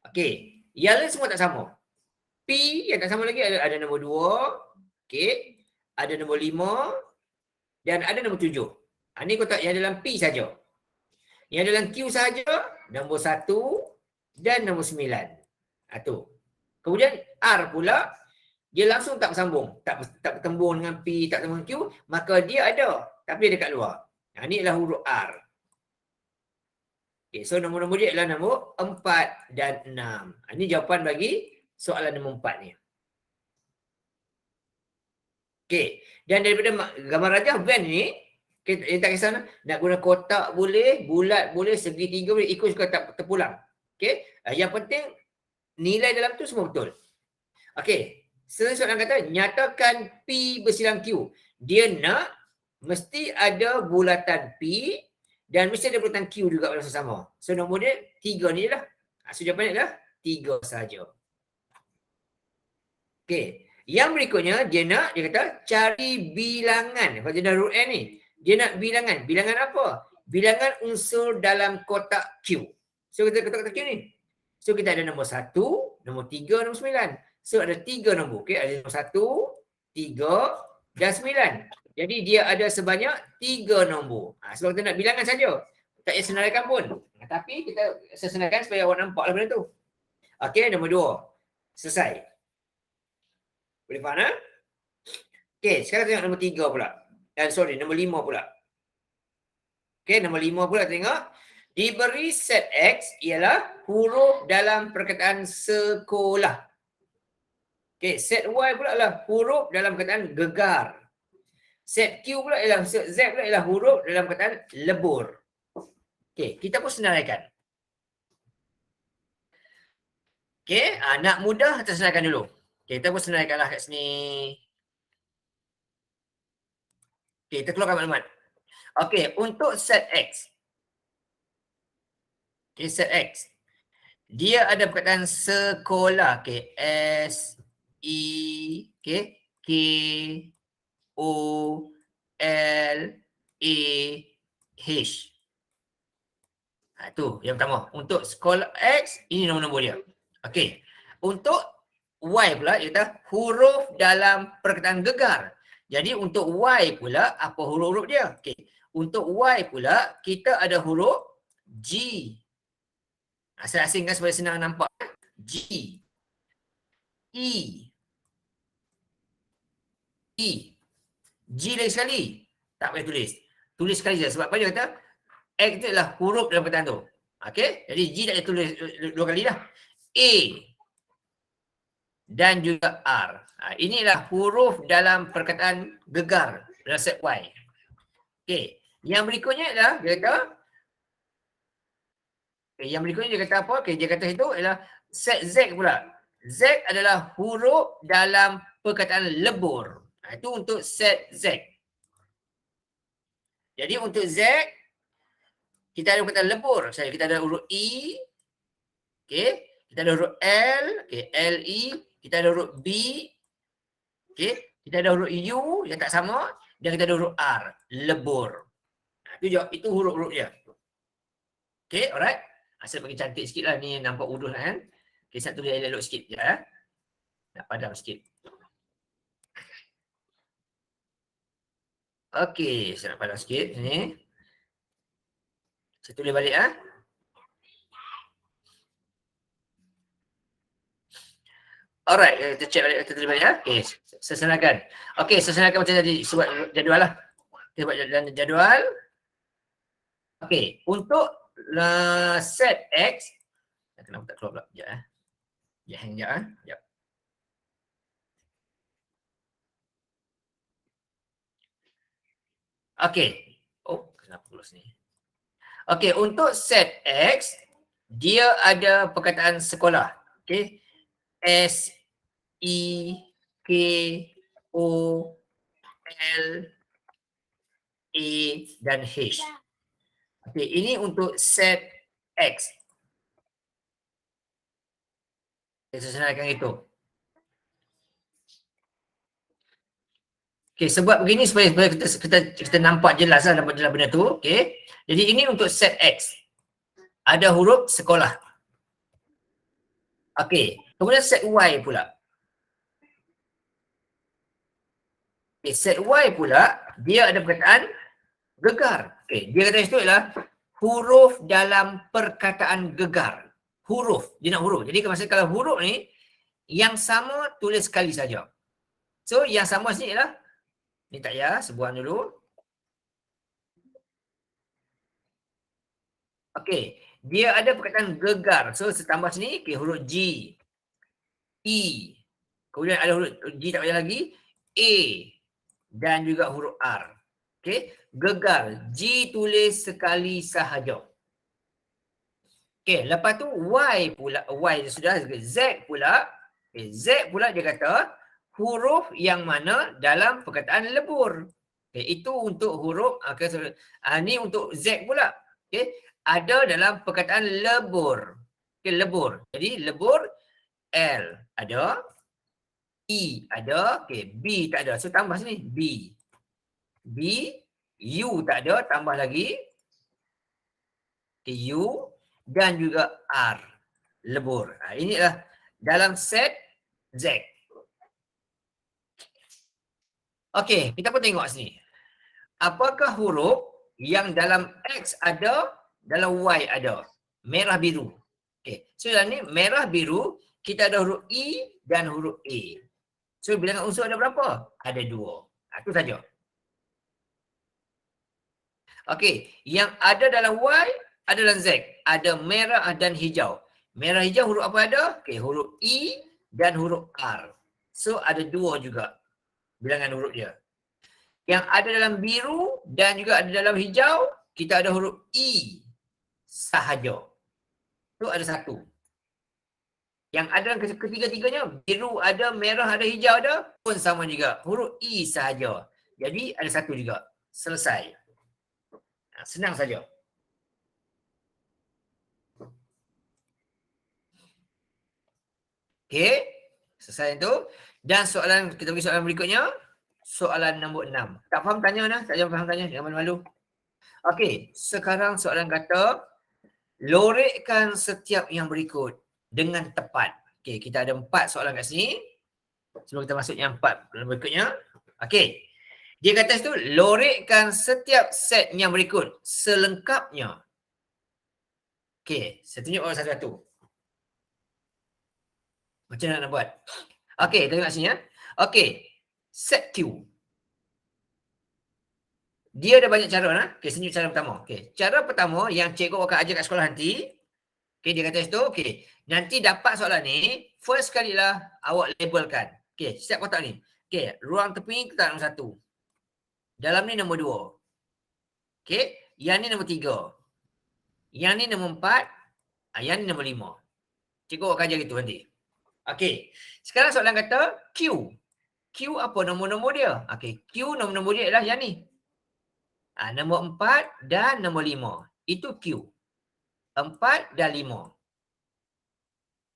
Okey, yang lain semua tak sama. P yang tak sama lagi ada nombor 2, okey, ada nombor 5 dan ada nombor 7. Ini kotak yang dalam P saja. Yang dalam Q saja nombor 1 dan nombor 9. Tu. Kemudian R pula dia langsung tak bersambung, tak bertembung dengan P, tak bertembung dengan Q, maka dia ada tapi dia dekat luar. Ini adalah huruf R. Okay, so nombor-nombor dia adalah nombor 4 dan 6. Ini jawapan bagi soalan nombor 4 ni. Okey, dan daripada gambar rajah van ni, kita tak kisah nak guna kotak boleh, bulat boleh, segitiga boleh, ikut suka tak terpulang. Okey, yang penting nilai dalam tu semua betul. Okey, Soalan kata nyatakan P bersilang Q. Dia nak mesti ada bulatan P dan mesti ada bulatan Q juga pada masa sama. So nombor dia 3 ni lah. So jawapannya adalah 3 saja. Okey. Yang berikutnya dia kata cari bilangan. Kalau dia dah root N ni, dia nak bilangan. Bilangan apa? Bilangan unsur dalam kotak Q. So kita kotak Q ni. So kita ada nombor 1, nombor 3, nombor 9. So ada 3 nombor. Okey, ada nombor 1, 3 dan 9. Jadi dia ada sebanyak 3 nombor. Sebab kita nak bilangan saja. Tak payah senaraikan pun. Tapi kita senaraikan supaya awak nampak lah benda tu. Okey, nombor 2. Selesai. Boleh faham tak? Okey, sekarang tengok nombor 3 pula. Nombor 5 pula. Okey, nombor 5 pula tengok. Diberi set X ialah huruf dalam perkataan sekolah. Okey, set Y pula adalah huruf dalam perkataan gegar. Set Q pula ialah, set Z pula ialah huruf dalam perkataan lebur. Okey, kita pun senaraikan. Okey, nak mudah kita senaraikan dulu. Okay, kita pun senaraikanlah kat sini. Okay, kita keluarkan maklumat. Okay, untuk set X. Okay, set X. Dia ada perkataan sekolah. Okay, S, E, okay, K, O, L, A, H. Itu yang pertama. Untuk sekolah X, ini nombor-nombor dia. Okay. Untuk Y pula, dia kata huruf dalam perkataan gegar. Jadi untuk Y pula, apa huruf-huruf dia? Okay. Untuk Y pula, kita ada huruf G. Saya asingkan supaya senang nampak. G. E. E. G lagi sekali. Tak payah tulis. Tulis sekali saja. Sebab apa dia kata? X itu adalah huruf dalam perkataan tu. Okay. Jadi G tak payah tulis 2 kali dah. A. Dan juga R. Inilah huruf dalam perkataan gegar dalam set Y. Okey, yang berikutnya adalah dia kata dia kata apa? Okey, dia kata itu adalah set Z pula. Z adalah huruf dalam perkataan lebur. Itu untuk set Z. Jadi untuk Z kita ada perkataan lebur. Kita ada huruf E. Okey, kita ada huruf L, okey, L E. Kita ada huruf B, okay. Kita ada huruf U yang tak sama, dan kita ada huruf R, lebur. Itu huruf-huruf dia. Okay, alright. Saya bagi cantik sikit lah, ni nampak uduh lah kan. Okay, saya tulis elok sikit je ya. Nak padam sikit. Okay, saya nak padam sikit ni. Saya tulis balik ah. Alright, kita check balik, kita tulis balik ya. Okay, saya senaraikan. Okay, saya senaraikan macam tadi, buat jadual lah. Kita buat jadual. Okay, untuk set X, kenapa tak keluar pula? Sekejap eh. Ya, hang sekejap eh. Sekejap. Okay. Oh, kenapa keluar sini? Okay, untuk set X, dia ada perkataan sekolah. Okay. S, E, K, O, L, A dan H. Okay, ini untuk set X. Saya senaraikan itu. Okay, sebab begini supaya kita nampak jelas lah, nampak jelas benda tu. Okay. Jadi ini untuk set X. Ada huruf sekolah. Okay. Kemudian set Y pula. Okay, set Y pula, dia ada perkataan gegar. Okay, dia kata itu adalah huruf dalam perkataan gegar. Huruf, dia nak huruf. Jadi kalau huruf ni, yang sama tulis sekali saja. So, yang sama sini ialah, ni tak payah, sebuah dulu. Okay, dia ada perkataan gegar. So, saya tambah sini, okay, huruf G, E, kemudian ada huruf G tak payah lagi, A, dan juga huruf R. Okay, gegar. G tulis sekali sahaja. Okay, lepas tu Y pula, Y sudah, Z pula. Okay, Z pula dia kata huruf yang mana dalam perkataan lebur. Okay, itu untuk huruf, ni untuk Z pula. Okay, ada dalam perkataan lebur. Okay, lebur. Jadi lebur, L ada, E ada, okay, B tak ada. So tambah sini, B. B, U tak ada, tambah lagi, okay, U dan juga R. Lebur. Inilah dalam set Z. Okey, kita pun tengok sini. Apakah huruf yang dalam X ada, dalam Y ada? Merah biru. Okey, so dalam ni merah biru, kita ada huruf E dan huruf A. So bilangan unsur ada berapa? Ada 2. Itu saja. Okey, yang ada dalam Y, ada dalam Z. Ada merah dan hijau. Merah hijau huruf apa ada? Okey, huruf E dan huruf R. So ada 2 juga bilangan huruf dia. Yang ada dalam biru dan juga ada dalam hijau, kita ada huruf E sahaja. Tu ada 1. Yang ada ketiga-tiganya, biru ada, merah ada, hijau ada, pun sama juga. Huruf E sahaja. Jadi ada 1 juga. Selesai. Senang saja. Okey. Selesai itu. Dan soalan, kita pergi soalan berikutnya. Soalan nombor 6. Tak faham tanya lah. Tak faham tanya. Jangan malu-malu. Okey. Sekarang soalan kata, lorekkan setiap yang berikut dengan tepat. Okey, kita ada 4 soalan kat sini. Sebelum kita masuk yang 4 berikutnya. Okey. Dia kata situ, lorekkan setiap set yang berikut selengkapnya. Okey, saya tunjuk orang satu-satu. Macam mana nak buat? Okey, tengok sini ya. Okey, set Q. Dia ada banyak cara lah. Okey, senyum cara pertama. Okey, cara pertama yang cikgu akan ajar kat sekolah nanti. Okey, dia kata situ, okey, nanti dapat soalan ni, first kali lah awak labelkan. Okey, setiap kotak ni. Okey, ruang tepi ni kotak nombor 1. Dalam ni nombor 2. Okey, yang ni nombor 3. Yang ni nombor 4. Yang ni nombor 5. Cikgu akan ajar gitu nanti. Okey, sekarang soalan kata Q. Q apa nombor-nombor dia? Okey, Q nombor-nombor dia adalah yang ni. Nombor 4 dan nombor 5. Itu Q. 4 dan 5.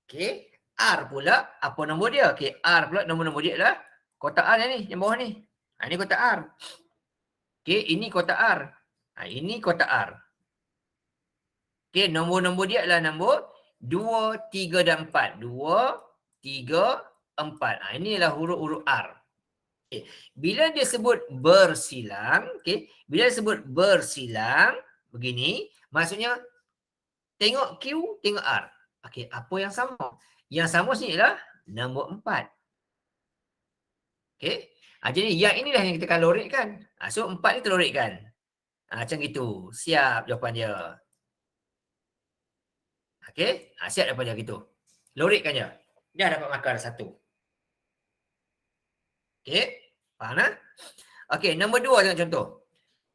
Okey, R pula apa nombor dia? Okey, R pula nombor-nombor dia adalah kotak R yang ni, yang bawah ni. Ini kotak R. Okey, ini kotak R. Ini kotak R. Okey, nombor-nombor dia adalah nombor 2, 3 dan 4. 2, 3, 4. Ini adalah huruf-huruf R. Okay. Bila dia sebut bersilang, okay, bila dia sebut bersilang, begini, maksudnya tengok Q, tengok R. Okay, apa yang sama? Yang sama sini adalah nombor 4. Okay. Jadi yang inilah yang kita akan lorekkan. So 4 ni terlorekkan. Macam gitu. Siap jawapan dia. Okay. Siap jawapan dia gitu. Lorekkan je. Dah dapat markah 1. Okay. Faham tak? Okay. Nombor 2 tengok contoh.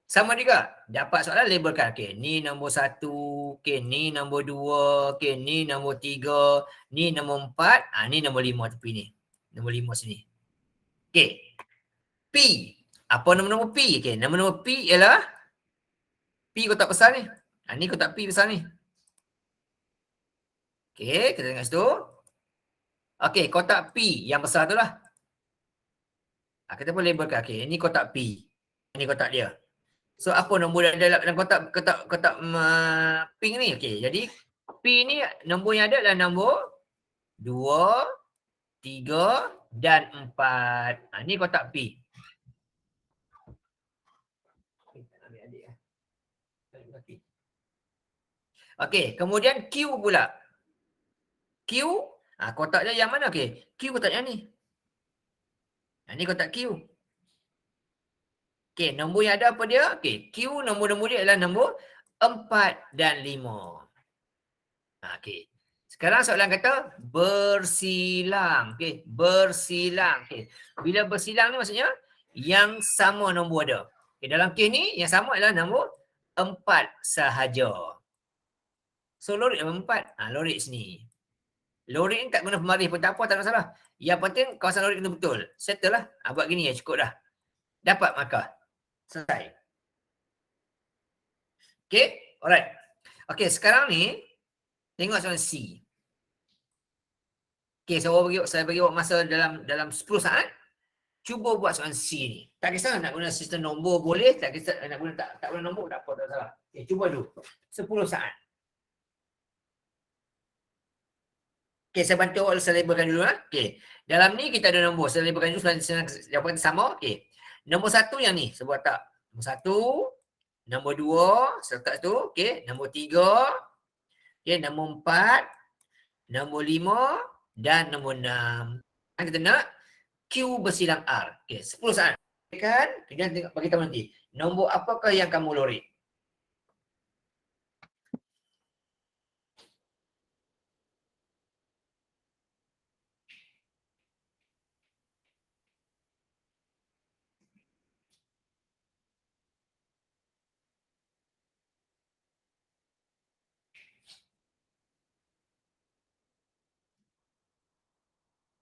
Sama juga. Dapat soalan labelkan. Okay. Ni nombor 1. Okay. Ni nombor 2. Okay. Ni nombor 3. Ni nombor 4. Ni nombor 5 tepi ni. Nombor 5 sini. Okay. P. Apa nombor-nombor P? Okay. Nombor-nombor P ialah P kotak besar ni. Ni kotak P besar ni. Okay. Kita tengok situ. Okay. Kotak P yang besar tu lah. Kita pun labelkan. Okay. Ini kotak P. Ini kotak dia. So apa nombor dalam kotak pink ni? Okey, jadi P ni nombor yang ada adalah nombor 2, 3 dan 4. Ni kotak P. Okey, kemudian Q pula. Q, kotak dia yang mana? Okey, Q kotak yang ni. Ni kotak Q. Okey, nombor yang ada apa dia? Okey, Q nombor-nombor dia adalah nombor 4 dan 5. Okey. Sekarang soalan kata bersilang. Okey, bersilang. Okey. Bila bersilang ni maksudnya yang sama nombor ada. Okey, dalam kes ni yang sama adalah nombor 4 sahaja. So lorek nombor 4. Lorek sini. Lorek ni tak guna pemarih pun tak apa, tak ada masalah. Yang penting kawasan lorik itu betul. Settle lah. Buat gini ya, cukup dah. Dapat markah. Selesai. Okay, alright. Okay, sekarang ni, tengok soalan C. Okay, saya bagi masa dalam 10 saat. Cuba buat soalan C ni. Tak kisah nak guna sistem nombor boleh, tak kisah nak guna tak guna nombor tak apa, tak salah. Okay, cuba dulu. 10 saat. Okay, saya bantu awak saya labelkan dulu. Okay. Dalam ni kita ada nombor. Saya labelkan dulu jawapan sama. Okay. Nombor 1 yang ni. Saya buat tak. Nombor 1. Nombor 2. Serta tu. Okay. Nombor 3. Okay. Nombor 4. Nombor 5. Dan nombor 6. Kita nak Q bersilang R. Okay. 10 saat. Kan? Kemudian tengok bagi tahu nanti. Nombor apakah yang kamu lorik?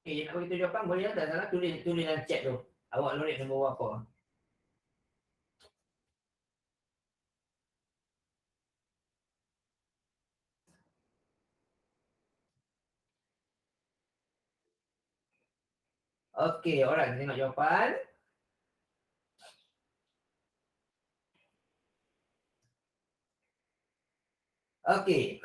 Okay, nak bagi jawapan boleh tak salah tulis dalam chat tu. Awak lorik nombor apa? Okey, alright, tengok jawapan. Okey,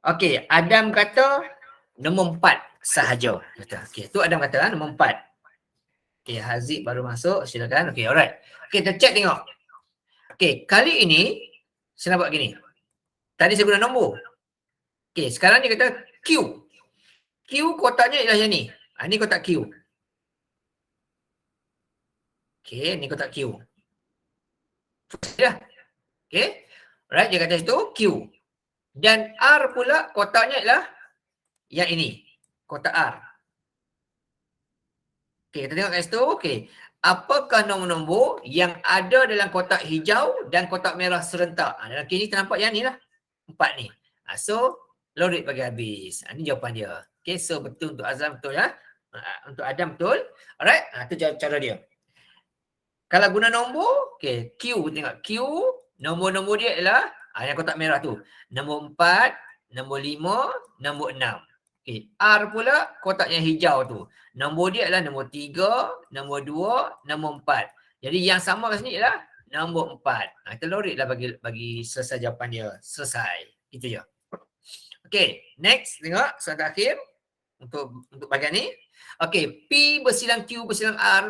okey, Adam kata nombor 4 sahaja. Okey, tu Adam kata nombor 4. Okey, Haziq baru masuk, silakan. Okey, alright. Okey, kita check tengok. Okey, kali ini saya nak buat gini. Tadi saya guna nombor. Okey, sekarang dia kata Q. Q kotaknya ialah yang ni. Ni kotak Q. Okey, ni kotak Q. Ya. Okey. Alright, dia kata situ Q. Dan R pula kotaknya ialah yang ini. Kotak R. Okey, kita tengok kat situ. Okey. Apakah nombor-nombor yang ada dalam kotak hijau dan kotak merah serentak? Dalam kes ni kita nampak yang ni lah. 4 ni. So, lorik bagi habis. Ni jawapan dia. Okey, so betul untuk Azam betul ya. Untuk Adam betul. Alright, tu cara dia. Kalau guna nombor, okey, Q tengok. Q, nombor-nombor dia ialah yang kotak merah tu. Nombor 4, nombor 5, nombor 6. Okey, R pula kotak yang hijau tu. Nombor dia adalah nombor 3, nombor 2, nombor 4. Jadi yang sama kat sini ialah nombor 4. Kita loriklah bagi selesai jawapan dia. Selesai. Itu je. Okey, next tengok soalan terakhir untuk bahagian ni. Okey, P bersilang Q bersilang R.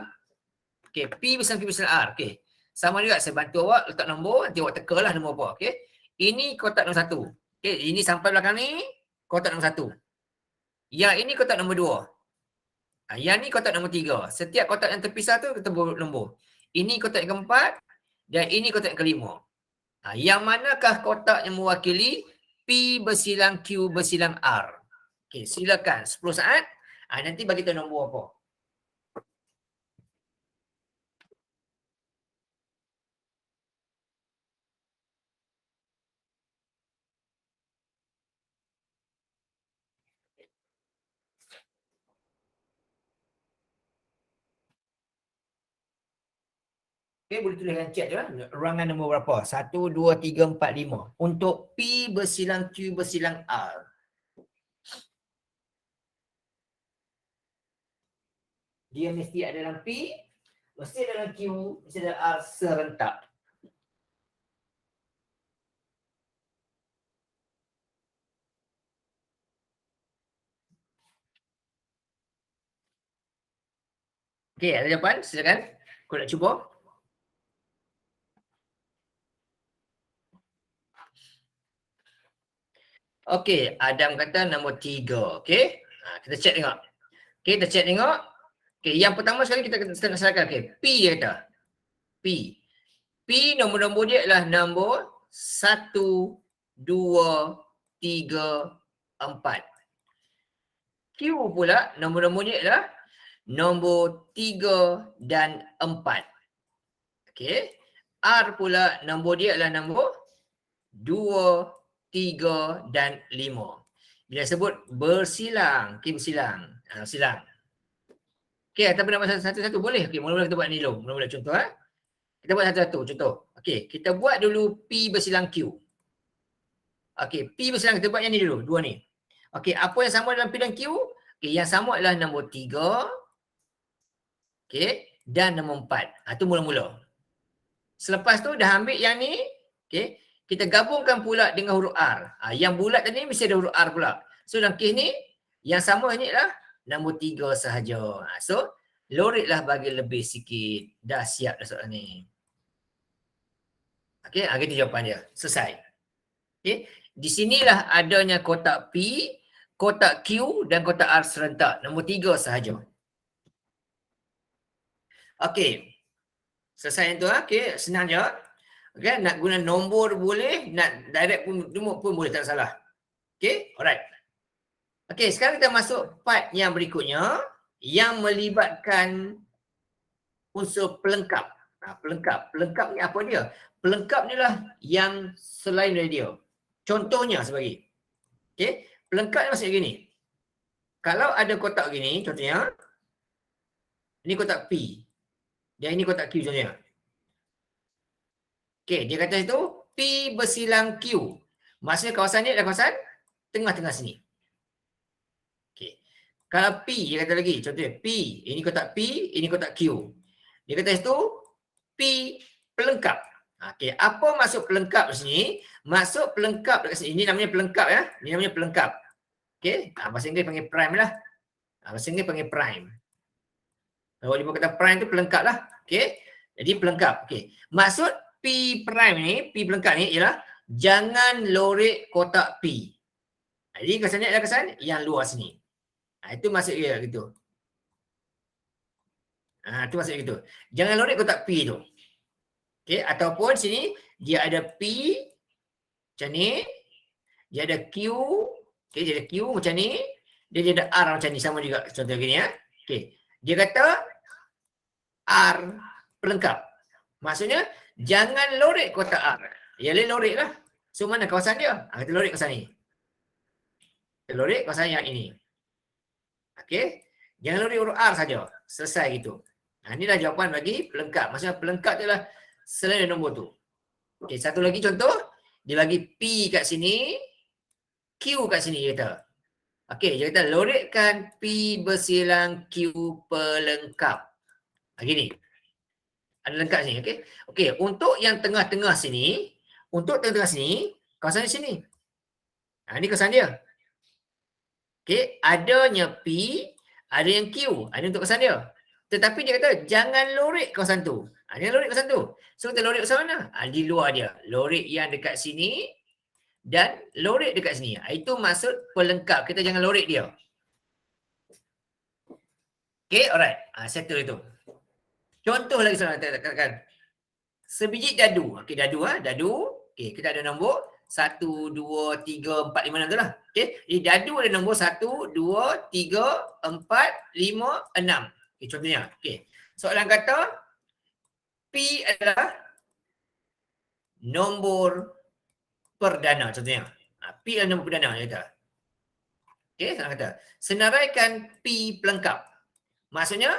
Okey, P bersilang Q bersilang R. Okey. Sama juga saya bantu awak letak nombor, nanti awak tekalah nombor apa. Okey. Ini kotak nombor 1. Okey, ini sampai belakang ni kotak nombor 1. Yang ini kotak nombor 2. Yang ni kotak nombor 3. Setiap kotak yang terpisah tu kita buat nombor. Ini kotak yang keempat dan ini kotak yang kelima. Yang manakah kotak yang mewakili P bersilang Q bersilang R? Okey, silakan 10 saat. Nanti bagi tahu nombor apa. Okey, boleh tuliskan chat je. Ruangan nombor berapa? 1, 2, 3, 4, 5. Untuk P bersilang Q bersilang R. Dia mesti ada dalam P, mesti ada dalam Q, mesti ada R serentak. Okey, ada jawapan? Silakan. Kau nak cuba? Okey, Adam kata nombor 3. Okey. Kita check tengok. Okey, kita check tengok. Okey, yang pertama sekali kita kena selesaikan. Okey, P dia kata. P. P nombor-nombor dia adalah nombor 1, 2, 3, 4. Q pula nombor-nombor dia adalah nombor 3 dan 4. Okey. R pula nombor dia adalah nombor 2, 3 dan 5. Bila sebut bersilang, okey bersilang. Bersilang. Okey, ataupun nak buat satu-satu boleh. Okey, mula-mula kita buat ni dulu. Mula-mula contoh Kita buat satu-satu contoh. Okey, kita buat dulu P bersilang Q. Okey, P bersilang kita buat yang ni dulu, dua ni. Okey, apa yang sama dalam P dan Q? Okey, yang sama adalah nombor 3. Okey, dan nombor 4. Itu mula-mula. Selepas tu dah ambil yang ni, okey, kita gabungkan pula dengan huruf R. Yang bulat tadi mesti ada huruf R pula. So dalam kes ni, yang sama ni adalah nombor 3 sahaja. So, loritlah bagi lebih sikit. Dah siap dah soalan ni. Okey, itu jawapan dia. Selesai. Okey, di sinilah adanya kotak P, kotak Q dan kotak R serentak. Nombor 3 sahaja. Okey. Selesai yang tu. Okey, senang je. Okey, nak guna nombor boleh, nak direct pun boleh, tak salah. Okey, alright. Okey, sekarang kita masuk part yang berikutnya yang melibatkan unsur pelengkap. Pelengkap ni apa dia? Pelengkap ni lah yang selain dari dia. Contohnya sebagai. Okey, pelengkap ni maksudnya gini. Kalau ada kotak gini, contohnya ini kotak P. Dan ini kotak Q contohnya. Okey, dia kata itu P bersilang Q. Maksudnya kawasan ni adalah kawasan tengah-tengah sini. Okey. Kalau P, dia kata lagi, contohnya P, ini kotak P, ini kotak Q. Dia kata itu P pelengkap. Okey, apa maksud pelengkap di sini? Maksud pelengkap dekat sini, ini namanya pelengkap ya. Ini namanya pelengkap. Okey, bahasa Inggeris panggil prime lah. Bahasa Inggeris panggil prime. Kalau dia kata prime tu pelengkap lah. Okey, jadi pelengkap. Okey, maksud P prime ni, P pelengkap ni ialah jangan lorik kotak P. Jadi kesan ni adalah kesan yang luar sini. Itu maksud dia gitu. Itu maksud gitu. Jangan lorik kotak P tu. Okey, ataupun sini dia ada P macam ni, dia ada Q, okey, dia ada Q macam ni, dia ada R macam ni, sama juga contoh gini ya. Okey, dia kata R pelengkap. Maksudnya jangan lorik kotak R. Ya, lorik lah. So mana kawasan dia? Kita lorik kawasan ni. Kita lorik kawasan yang ini. Okey, jangan lorik huruf R saja. Selesai gitu. Inilah jawapan bagi pelengkap. Maksudnya pelengkap tu lah selain nombor tu. Okey, satu lagi contoh. Dia bagi P kat sini, Q kat sini dia kata. Okey, dia kata lorikkan P bersilang Q pelengkap. Gini. Ada lengkap sini, okey. Okey, untuk yang tengah-tengah sini, kawasan di sini. Ini kawasan dia. Okey, adanya P, ada yang Q, ada untuk kawasan dia. Tetapi dia kata jangan lorik kawasan tu. Dia lorik kawasan tu. So kita lorik kawasan mana? Di luar dia. Lorik yang dekat sini dan lorik dekat sini. Itu maksud pelengkap. Kita jangan lorik dia. Okey, alright. Settle itu. Contoh lagi soalan kita katakan. Sebiji dadu. Okey, dadu. Okey, kita ada nombor 1, 2, 3, 4, 5, 6 tu lah. Okey, jadi dadu ada nombor 1, 2, 3, 4, 5, 6. Okey, contohnya. Okey, soalan kata P adalah nombor perdana contohnya. P adalah nombor perdana dia kata. Okey, soalan kata senaraikan P pelengkap. Maksudnya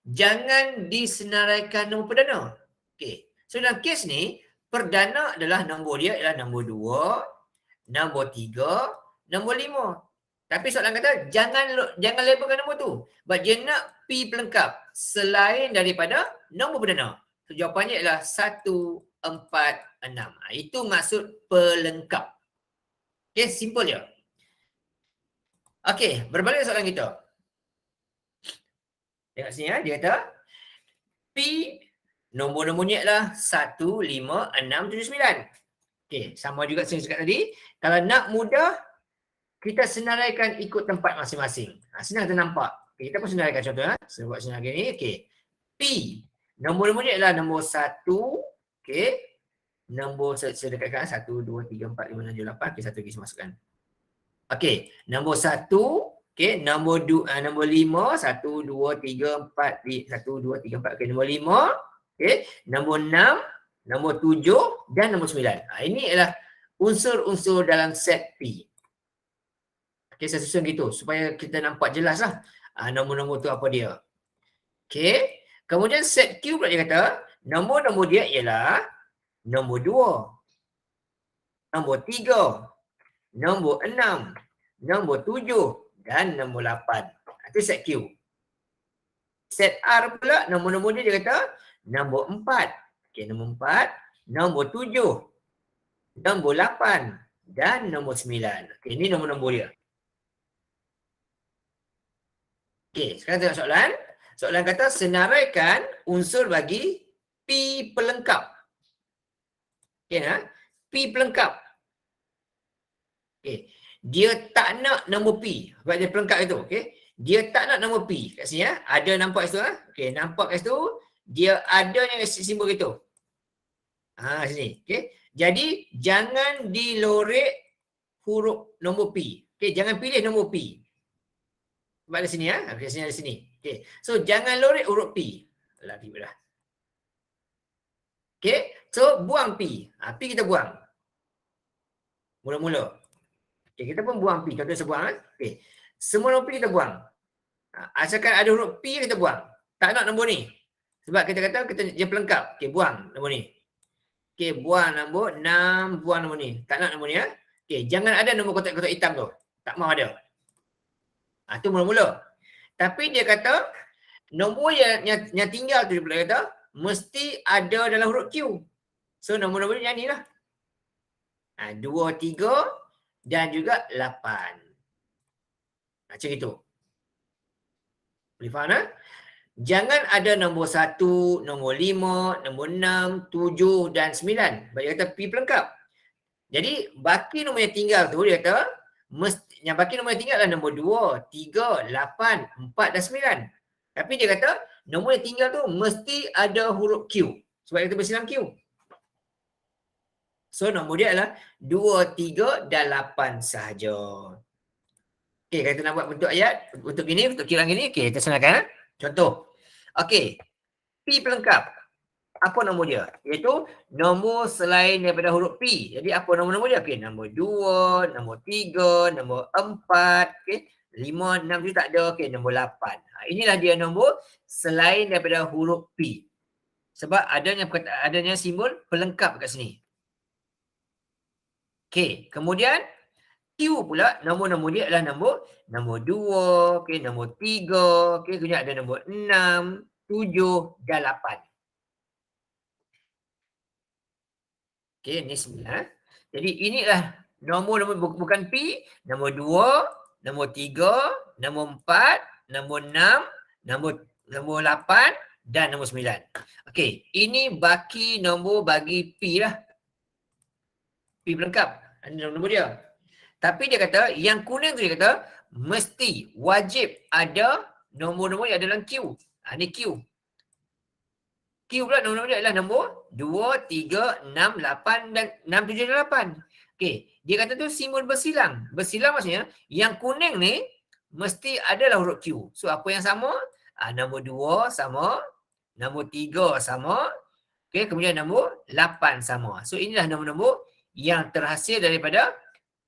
jangan disenaraikan nombor perdana. Okey. So dalam kes ni perdana adalah nombor dia ialah nombor 2, nombor 3, nombor 5. Tapi soalan kata jangan labelkan nombor tu. Sebab dia nak P pelengkap selain daripada nombor perdana. So jawapannya ialah 1, 4, 6. Itu maksud pelengkap. Okey, simple je. Okey, berbalik soalan kita. Tengok sini ya, dia kata P nombor-nombornya adalah 1, 5, 6, 7, 9. Okey, sama juga saya cakap tadi. Kalau nak mudah, kita senaraikan ikut tempat masing-masing. Senang kita nampak. Okay, kita pun senaraikan contoh. Saya buat senang gini. Okey. P. Nombor-nombornya adalah nombor 1. Okey. Nombor saya dekatkan 1, 2, 3, 4, 5, 6, 7, 8. Okey, satu lagi saya masukkan. Okey. Nombor 1. Okey. Nombor 5. 1, 2, 3, 4. 1, 2, 3, 4. Okey. Nombor 5. Okey. Nombor 6. Nombor 7 dan nombor 9. Ini adalah unsur-unsur dalam set P. Okay, saya susun gitu supaya kita nampak jelas lah nombor-nombor tu apa dia. Okay, kemudian set Q pula dia kata, nombor-nombor dia ialah nombor 2, nombor 3, nombor 6, nombor 7 dan nombor 8. Itu set Q. Set R pula nombor-nombor dia kata nombor 4. Okey, nombor 4, nombor 7, nombor 8 dan nombor 9. Okey, ini nombor-nombor dia. Okey, sekarang tengok soalan. Soalan kata senaraikan unsur bagi P pelengkap. Okey, P pelengkap. Okey, dia tak nak nombor P. Sebab dia pelengkap itu, okey. Dia tak nak nombor P kat sini Ada nampak kat situ Okey, nampak kat situ dia adanya simbol itu. Sini, okey. Jadi jangan dilorek huruf nombor P. Okey, jangan pilih nombor P. Sebab ada sini Okey, sini ada sini. Okey. So jangan lorek huruf P. Alah, tiba dah. Okey, so buang P. P kita buang. Mula-mula. Okey, kita pun buang P. Contoh saya buang Okey. Semua nombor P kita buang. Asalkan ada huruf P kita buang. Tak nak nombor ni. Sebab kita kata dia pelengkap. Okey, buang nombor ni. Okey, buang nombor 6, buang nombor ni. Tak nak nombor ni Okey, jangan ada nombor kotak-kotak hitam tu. Tak mahu ada. Tu mula-mula. Tapi dia kata nombor yang tinggal tu dia pula kata mesti ada dalam huruf Q. So nombor-nombor yang ni lah. 2, 3 dan juga 8. Macam itu. Boleh faham Jangan ada nombor 1, nombor 5, nombor 6, 7 dan 9. Sebab dia kata P pelengkap. Jadi baki nombor yang tinggal tu dia kata yang baki nombor yang tinggal adalah nombor 2, 3, 8, 4 dan 9. Tapi dia kata nombor yang tinggal tu mesti ada huruf Q. Sebab dia kata bersilang Q. So nombor dia adalah 2, 3 dan 8 sahaja. Okey, kalau kita nak buat bentuk ayat, bentuk gini, bentuk kirang gini, okey, kita senangkan Contoh. Okey. P pelengkap. Apa nombor dia? Iaitu nombor selain daripada huruf P. Jadi apa nombor-nombor dia? Okey, nombor 2, nombor 3, nombor 4, okey. 5, 6 tu tak ada. Okey, nombor 8. Inilah dia nombor selain daripada huruf P. Sebab adanya simbol pelengkap kat sini. Okey, kemudian Q pula nombor-nombor dia adalah nombor 2, okey, nombor 3, okey, kemudian ada nombor 6, 7 dan 8. Okey, ni 9. Jadi inilah nombor bukan P, nombor 2, nombor 3, nombor 4, nombor 6, nombor 8 dan nombor 9. Okey, ini baki nombor bagi P lah. P pelengkap. Ini nombor dia. Tapi dia kata, yang kuning tu dia kata, mesti, wajib ada nombor-nombor yang ada dalam Q. Ni Q. Q pula nombor-nombor dia adalah nombor 2, 3, 6, 8 dan 6, 7 dan 8. Okey, dia kata tu simbol bersilang. Bersilang maksudnya, yang kuning ni, mesti adalah huruf Q. So, apa yang sama? Nombor 2 sama, nombor 3 sama, okey, kemudian nombor 8 sama. So, inilah nombor-nombor yang terhasil daripada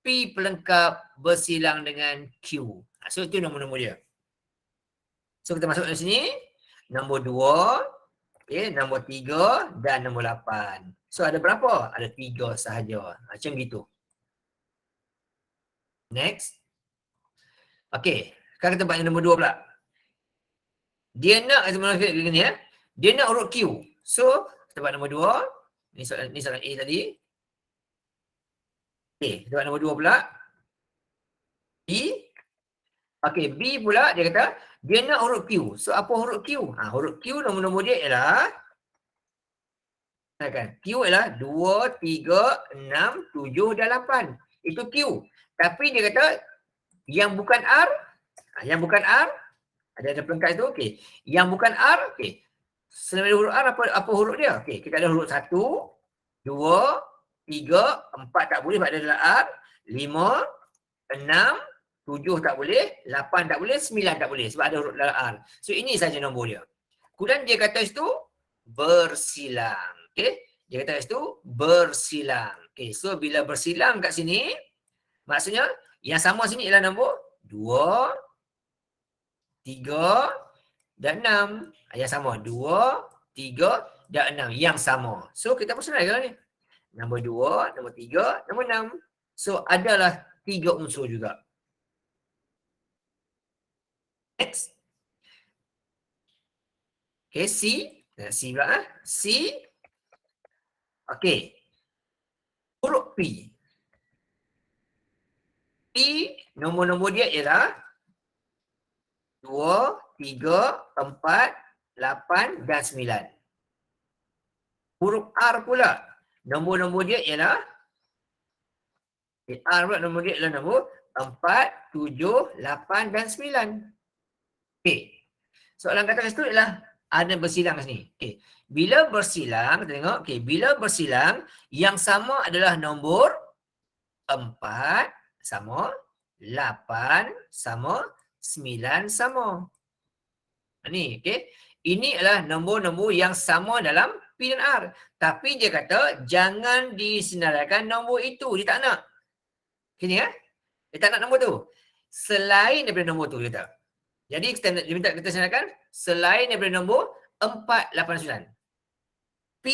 P pelengkap bersilang dengan Q. So itu nombor-nombor dia. So kita masuk dari sini. Nombor 2, okay, nombor 3 dan nombor 8. So ada berapa? Ada 3 sahaja. Macam gitu. Next. Okay. Sekarang kita buat yang nombor 2 pula. Dia nak, dia nak huruf Q. So kita buat nombor 2. Ni soalan A tadi. Okay, kita buat nombor 2 pula. B. Okay, B pula dia kata, dia nak huruf Q. So, apa huruf Q? Huruf Q nombor-nombor dia ialah, Q ialah 2, 3, 6, 7 dan 8. Itu Q. Tapi dia kata, yang bukan R, ada pelengkap itu, okay. Yang bukan R, okay. Selain huruf R, apa huruf dia? Okay, kita ada huruf 1, 2, 3, 4 tak boleh sebab ada dalam R, 5, 6, 7 tak boleh, 8 tak boleh, 9 tak boleh sebab ada huruf dalam R. So ini saja nombor dia. Kemudian dia kata itu bersilang. Okay? Dia kata kat situ bersilang. Okey, so bila bersilang kat sini, maksudnya yang sama sini ialah nombor 2, 3 dan 6. Yang sama 2, 3 dan 6. Yang sama. So kita persenalkan ni. Nombor 2, nombor 3, nombor 6. So adalah 3 unsur juga. Next. Okay, C. C pula. C. Okay. Huruf P. P, nombor-nombor dia ialah 2, 3, 4, 8 dan 9. Huruf R pula, nombor-nombor dia ialah R pula nombor dia ialah nombor 4, 7, 8 dan 9. Okey. Soalan kata kat situ ialah ada bersilang kat sini. Okey. Bila bersilang, kita tengok, okey, bila bersilang yang sama adalah nombor 4 sama, 8 sama, 9 sama. Ni, okey. Ini adalah nombor-nombor yang sama dalam P dan R. Tapi dia kata jangan disenaraikan nombor itu. Dia tak nak. Kini ya. Dia tak nak nombor tu. Selain daripada nombor tu dia kata. Jadi dia minta kita senaraikan selain daripada nombor 4, 8, 9. P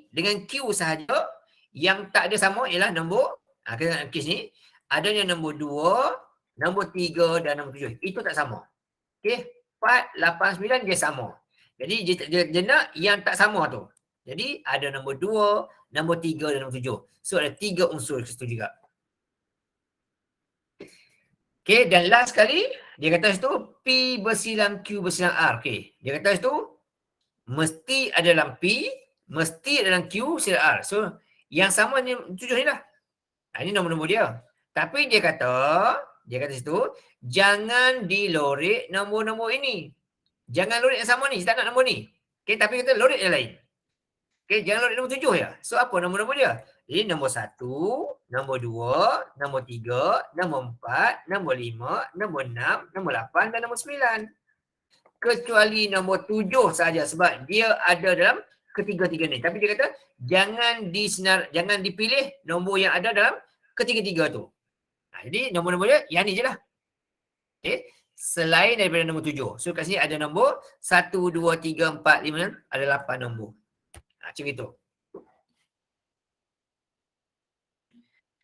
dengan Q sahaja yang tak ada sama ialah nombor, kita nak kes ni, adanya nombor 2, nombor 3 dan nombor 7. Itu tak sama. Okey, 4, 8, 9 dia sama. Jadi dia nak yang tak sama tu. Jadi ada nombor 2, nombor 3 dan nombor 7. So ada 3 unsur ke situ juga. Okey, dan last sekali dia kata situ P bersilang Q bersilang R. Okey, dia kata situ mesti ada dalam P, mesti ada dalam Q bersilang R. So yang sama ni 7 ni lah. Ini nombor-nombor dia. Tapi dia kata situ jangan dilorek nombor-nombor ini. Jangan lorek yang sama ni, saya tak nak nombor ni. Okey, tapi kita lorek yang lain. Okey, jangan lorek nombor 7 ya. So apa nombor-nombor dia? Jadi nombor 1, nombor 2, nombor 3, nombor 4, nombor 5, nombor 6, nombor 8 dan nombor 9. Kecuali nombor 7 saja sebab dia ada dalam ketiga-tiga ni. Tapi dia kata jangan dipilih nombor yang ada dalam ketiga-tiga tu. Jadi nombor-nombor dia yang ni je lah. Okey, selain daripada nombor 7. So kat sini ada nombor 1, 2, 3, 4, 5, 6, ada 8 nombor. Macam itu.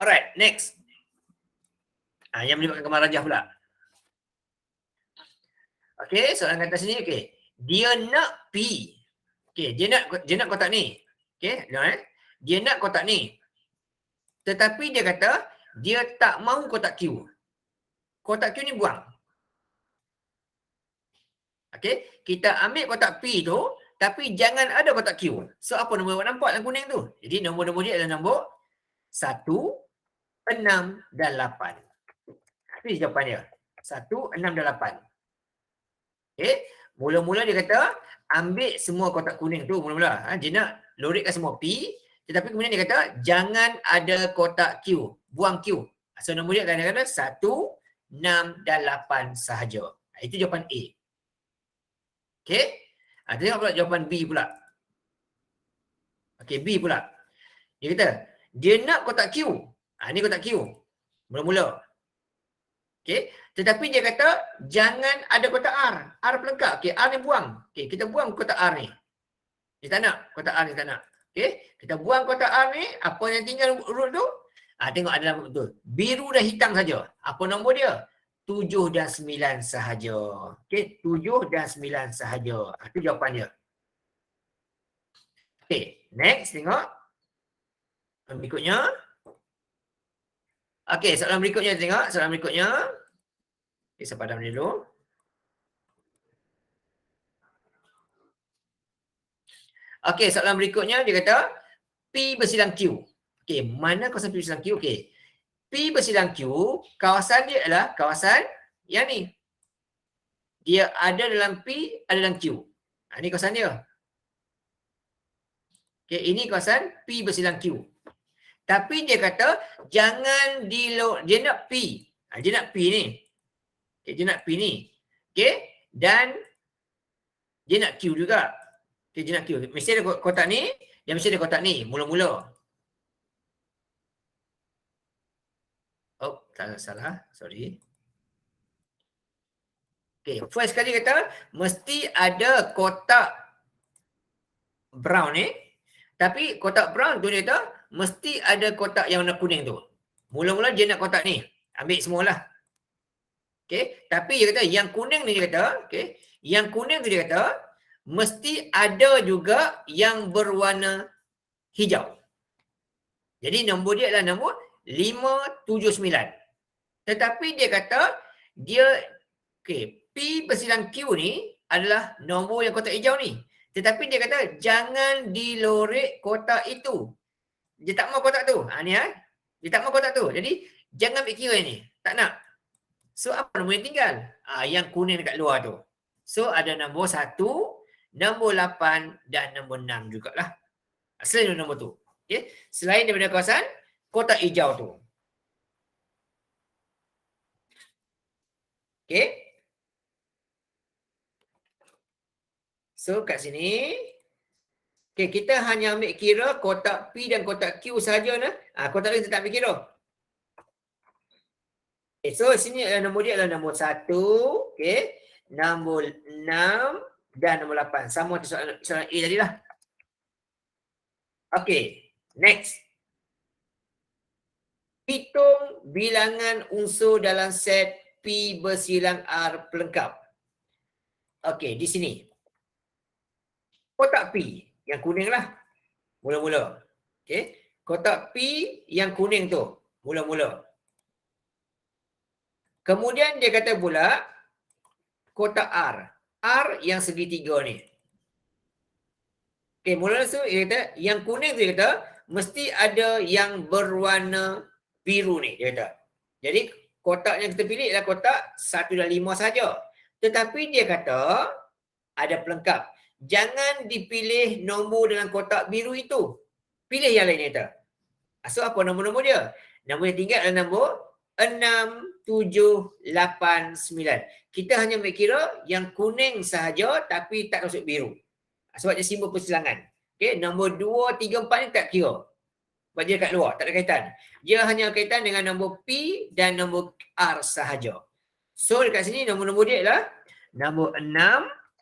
Alright, next. Yang melibatkan gambar rajah pula. Okey, soalan kata sini, okey. Dia nak P. Okey, dia nak kotak ni. Okey, dia nak kotak ni. Tetapi dia kata dia tak mahu kotak Q. Kotak Q ni buang. Okey, kita ambil kotak P tu, tapi jangan ada kotak Q. So apa nombor awak nampak dalam kuning tu? Jadi nombor-nombor dia adalah nombor 1, 6 dan 8. Itu jawapan dia. 1, 6 dan 8. Okey, mula-mula dia kata ambil semua kotak kuning tu mula-mula. Dia nak lorekkan semua P, tetapi kemudian dia kata jangan ada kotak Q. Buang Q. So nombor dia kadang-kadang 1, 6 dan 8 sahaja. Itu jawapan A. Okey. Tengok pula jawapan B pula. Okey, B pula. Dia kata, dia nak kotak Q. Ni kotak Q. Mula-mula. Okey. Tetapi dia kata, jangan ada kotak R. R pelengkap. Okey, R ni buang. Okey, kita buang kotak R ni. Dia tak nak. Kotak R ni tak nak. Okey. Kita buang kotak R ni. Apa yang tinggal urut tu? Tengok ada dalam betul. Biru dan hitam saja. Apa nombor dia? 7 dan 9 sahaja. Okey, 7 dan 9 sahaja. Itu jawapan dia. Okey, next tengok. Berikutnya. Okey, soalan berikutnya tengok. Soalan berikutnya. Okey, saya padam dulu. Okey, soalan berikutnya dia kata P bersilang Q. Okey, mana kawasan P bersilang Q? Okey. P bersilang Q, kawasan dia adalah kawasan yang ni. Dia ada dalam P, ada dalam Q. Ini kawasan dia. Okey, ini kawasan P bersilang Q. Tapi dia kata jangan dia nak P. Dia nak P ni. Okay, dia nak P ni. Okey, dan dia nak Q juga. Okay, dia nak Q. Mesti ada kotak ni Yang mesti ada kotak ni, mula-mula. Oh, salah. Sorry. Okay, first kali kata, mesti ada kotak brown ni. Tapi kotak brown tu dia kata, mesti ada kotak yang warna kuning tu. Mula-mula dia nak kotak ni. Ambil semualah. Okay, tapi dia kata, yang kuning ni dia kata, okay, yang kuning tu dia kata, mesti ada juga yang berwarna hijau. Jadi nombor dia adalah nombor 579. Tetapi dia kata, dia, okay, P bersilang Q ni adalah nombor yang kotak hijau ni. Tetapi dia kata, jangan dilorek kotak itu. Dia tak mau kotak tu. Ni dia tak mau kotak tu. Jadi, jangan ambil kira ni. Tak nak. So, apa nombor yang tinggal? Yang kuning dekat luar tu. So, ada nombor 1, nombor 8 dan nombor 6 jugalah. Selain nombor tu. Okay. Selain daripada kawasan kotak hijau tu. Okay. So, kat sini. Okay, kita hanya ambil kira kotak P dan kotak Q sahaja. Kotak lain kita tak ambil kira. Okay, so, sini nombor dia adalah nombor 1. Okay. Nombor 6 dan nombor 8. Sama soalan A tadi lah. Okay. Next. Hitung bilangan unsur dalam set P bersilang R pelengkap. Okey, di sini. Kotak P yang kuning lah. Mula-mula. Okey. Kotak P yang kuning tu. Mula-mula. Kemudian dia kata pula kotak R. R yang segitiga ni. Okey, mula-mula tu dia kata yang kuning tu dia kata mesti ada yang berwarna biru ni, dia kata. Jadi, kotak yang kita pilih adalah kotak 1 dan 5 saja. Tetapi dia kata, ada pelengkap. Jangan dipilih nombor dalam kotak biru itu. Pilih yang lain, dia kata. So, apa nombor-nombor dia? Nombor yang tinggal adalah nombor 6, 7, 8, 9. Kita hanya ambil kira yang kuning sahaja tapi tak masuk biru. Sebab dia simbol persilangan. Okay, nombor 2, 3, 4 ni tak kira. Sebab dia kat luar, tak ada kaitan. Dia hanya kaitan dengan nombor P dan nombor R sahaja. So dekat sini nombor-nombor dia adalah nombor 6,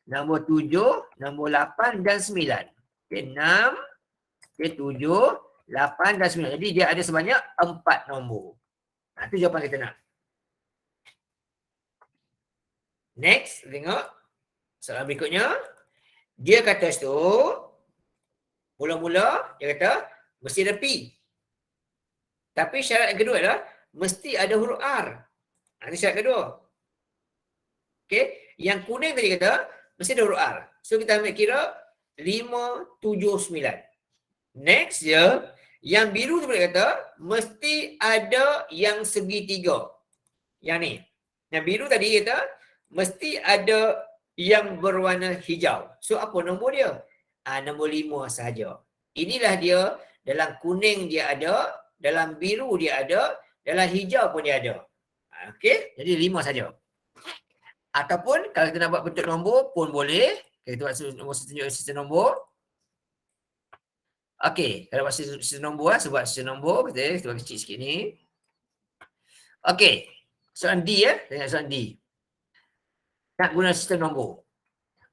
nombor 7, nombor 8 dan 9. Okay, 6, okay, 7, 8 dan 9. Jadi dia ada sebanyak 4 nombor. Itu jawapan kita nak. Next, tengok. Soalan berikutnya. Dia kata situ, mula-mula dia kata, mesti ada P. Tapi syarat yang kedua adalah mesti ada huruf R. Ini syarat kedua. Okey, yang kuning tadi kata mesti ada huruf R. So kita ambil kira 5, 7, 9. Next dia, yang biru tu boleh kata mesti ada yang segitiga. Yang ni. Yang biru tadi kata mesti ada yang berwarna hijau. So apa nombor dia? Nombor 5 sahaja. Inilah dia. Dalam kuning dia ada, dalam biru dia ada, dalam hijau pun dia ada. Okey, jadi 5 saja. Ataupun kalau kita nak buat bentuk nombor pun boleh. Kita buat sistem nombor. Okey, kalau buat sistem nombor, sebab sistem nombor, kita buat kecil sikit ni. Okey, soalan D ya. Tengok soalan D. Nak guna sistem nombor.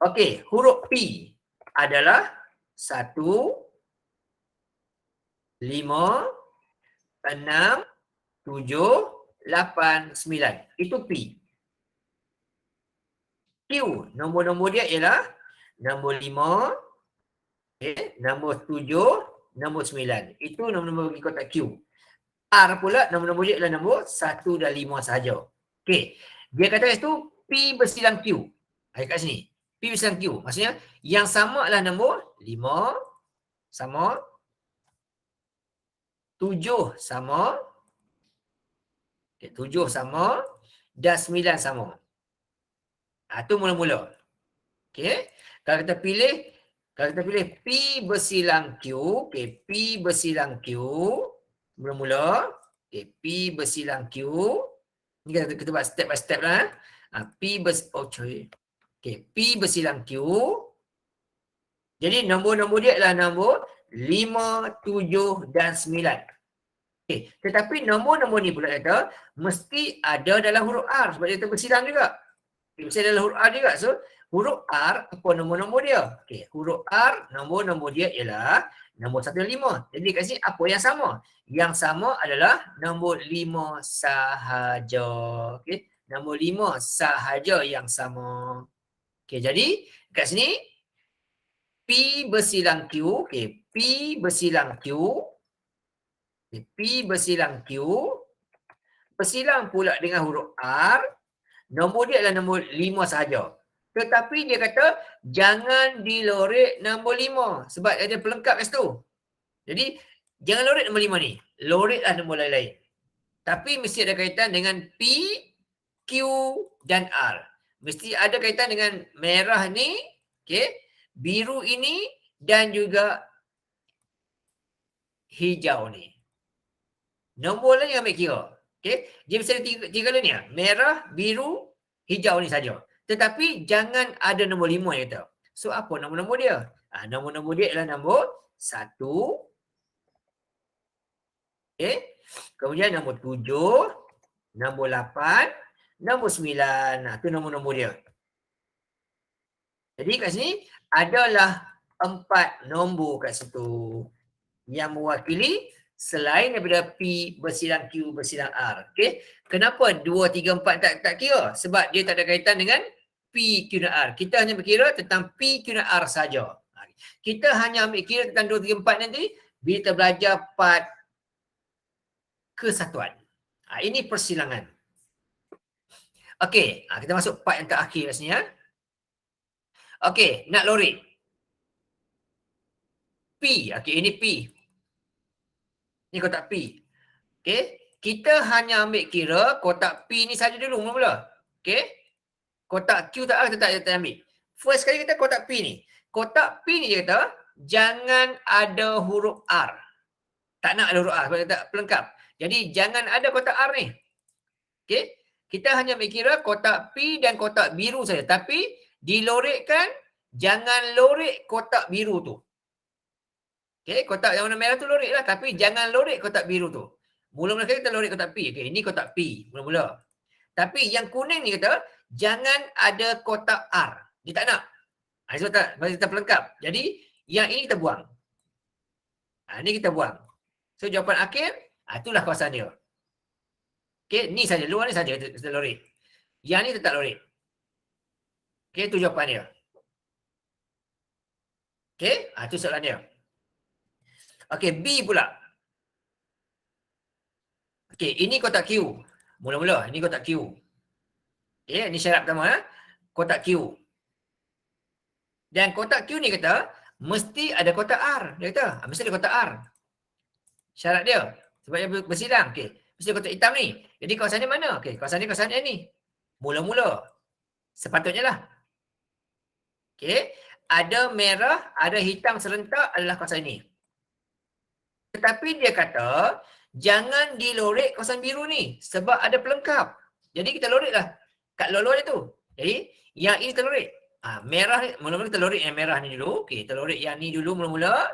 Okey, huruf P adalah 1, 5, 6, 7, 8, 9. Itu P. Q, nombor-nombor dia ialah nombor 5, okay, nombor 7, nombor 9. Itu nombor-nombor bagi kotak Q. R pula, nombor-nombor dia ialah nombor 1 dan 5 sahaja. Okey, dia kata itu P bersilang Q. Kat sini. P bersilang Q. Maksudnya, yang sama adalah nombor 5, sama, 7 sama, okay, 7 sama dan 9 sama. Itu mula-mula. Okey. Kalau kita pilih P bersilang Q, okey, P bersilang Q mula-mula, okey, P bersilang Q. Ni kita buat step by step lah. P bersilang Q. Jadi nombor-nombor dia adalah nombor 5, 7 dan 9. Okay. Tetapi nombor-nombor ni pula kata mesti ada dalam huruf R sebab dia bersilang juga. Mesti ada dalam huruf R juga. So huruf R apa nombor-nombor dia? Okay. Huruf R nombor-nombor dia ialah nombor 1 dan 5. Jadi kat sini apa yang sama? Yang sama adalah nombor 5 sahaja. Okay. Nombor 5 sahaja yang sama. Okay. Jadi kat sini P bersilang Q. Okay. P bersilang Q. Okay. P bersilang Q. Bersilang pula dengan huruf R. Nombor dia adalah nombor 5 sahaja. Tetapi dia kata jangan dilorek nombor 5 sebab ada pelengkap kat situ. Jadi jangan lorek nombor 5 ni. Loreklah nombor lain-lain. Tapi mesti ada kaitan dengan P, Q dan R. Mesti ada kaitan dengan merah ni, okey, biru ini dan juga hijau ni. Nombor lain yang ambil kira. Okey, dia mesti ada tiga ni. Merah, biru, hijau ni saja. Tetapi jangan ada nombor 5 yang kata. So apa nombor-nombor dia? Nombor-nombor dia ialah nombor 1. Okey. Kemudian nombor 7, nombor 8, nombor 9. Itu nombor-nombor dia. Jadi kat sini adalah 4 nombor kat situ yang mewakili selain daripada P bersilang Q bersilang R. Okey. Kenapa 2, 3, 4 tak kira? Sebab dia tak ada kaitan dengan P, Q dan R. Kita hanya berkira tentang P, Q dan R saja. Kita hanya ambil kira tentang 2, 3, 4 nanti bila kita belajar part kesatuan. Ini persilangan. Okey, kita masuk part yang terakhir kat sini. Okey, nak lorek. P, okey, ini P. Ni kotak P. Okey, kita hanya ambil kira kotak P ni saja dulu mula-mula. Okey. Kotak Q tak ada, kita ambil. First kali kita kotak P ni. Kotak P ni dia kata jangan ada huruf R. Tak nak ada huruf R sebab dia tak pelengkap. Jadi jangan ada kotak R ni. Okey. Kita hanya ambil kira kotak P dan kotak biru saja. Tapi dilorekkan jangan lorek kotak biru tu. Okey, kotak yang warna merah tu lorek lah. Tapi jangan lorek kotak biru tu. Mula-mula kita lorek kotak P. Okey, ini kotak P. Mula-mula. Tapi yang kuning ni kata, jangan ada kotak R. Dia tak nak. Sebab kita pelengkap. Jadi, yang ini kita buang. Ini kita buang. So, jawapan akhir, itulah kawasan dia. Okey, ni saja. Luar ni saja kita lorek. Yang ni tetap lorek. Okey, itu jawapan dia. Okey, itu soalan dia. Okey, B pula. Okey, ini kotak Q. Mula-mula, ini kotak Q. Okey, ini syarat pertama. Kotak Q. Dan kotak Q ni kata, mesti ada kotak R. Dia kata, mesti ada kotak R. Syarat dia. Sebab dia bersilang. Okey, mesti kotak hitam ni. Jadi kawasan dia mana? Okey, kawasan dia ni. Mula-mula. Sepatutnya lah. Okey, ada merah, ada hitam serentak adalah kawasan ini. Tetapi dia kata, jangan dilorek kawasan biru ni. Sebab ada pelengkap. Jadi kita lorek lah. Kat luar dia tu. Jadi, yang ini kita lorek. Merah, mula-mula kita lorek yang merah ni dulu. Okey, kita lorek yang ni dulu mula-mula.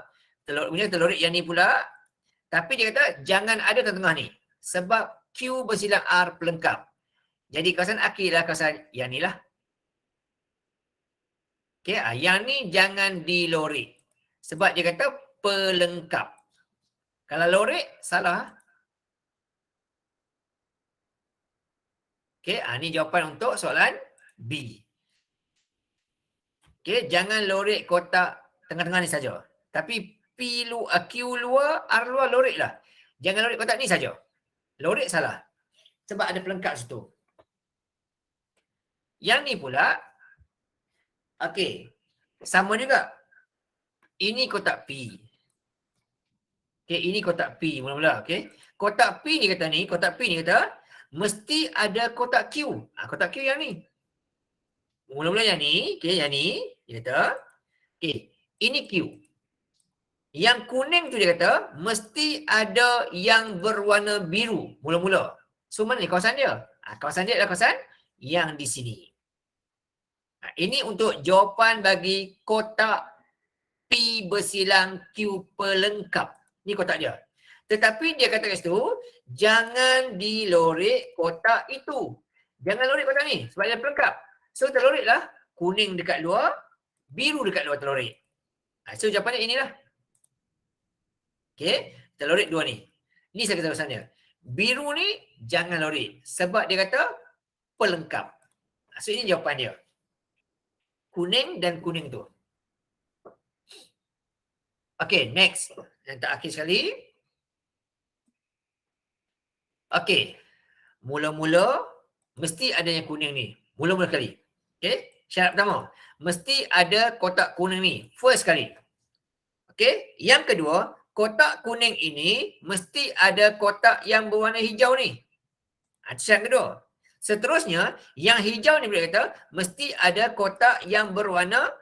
Kemudian kita lorek yang ni pula. Tapi dia kata, jangan ada tengah-tengah ni. Sebab Q bersilang R pelengkap. Jadi kawasan akhir lah kawasan yang ni lah. Okey, yang ni jangan dilorek. Sebab dia kata pelengkap. Kalau lorek, salah. Okey, ini jawapan untuk soalan B. Okey, jangan lorek kotak tengah-tengah ni saja. Tapi Q luar, R luar lorek lah. Jangan lorek kotak ni saja. Lorek salah. Sebab ada pelengkap situ. Yang ni pula, okey, sama juga. Ini kotak P. Okey, ini kotak P mula-mula. Okey, kotak P ni kata, mesti ada kotak Q. Kotak Q yang ni. Mula-mula yang ni, okey, yang ni, dia kata, okey, ini Q. Yang kuning tu dia kata, mesti ada yang berwarna biru mula-mula. So, mana ni kawasan dia? Kawasan dia adalah kawasan yang di sini. Ini untuk jawapan bagi kotak P bersilang Q pelengkap. Ni kotak dia. Tetapi dia kata kat situ, jangan dilorek kotak itu. Jangan lorek kotak ni sebab dia pelengkap. So terloriklah kuning dekat luar, biru dekat luar terlorek. So jawapannya inilah. Okey, terlorek dua ni. Ni saya kata pesan dia. Biru ni jangan lorek sebab dia kata pelengkap. So ini jawapan dia. Kuning dan kuning tu. Okey, next. Yang terakhir sekali. Okey. Mula-mula mesti ada yang kuning ni. Mula-mula sekali. Okey. Syarat pertama. Mesti ada kotak kuning ni. First sekali. Okey. Yang kedua, kotak kuning ini mesti ada kotak yang berwarna hijau ni. Syarat kedua. Seterusnya, yang hijau ni boleh kata mesti ada kotak yang berwarna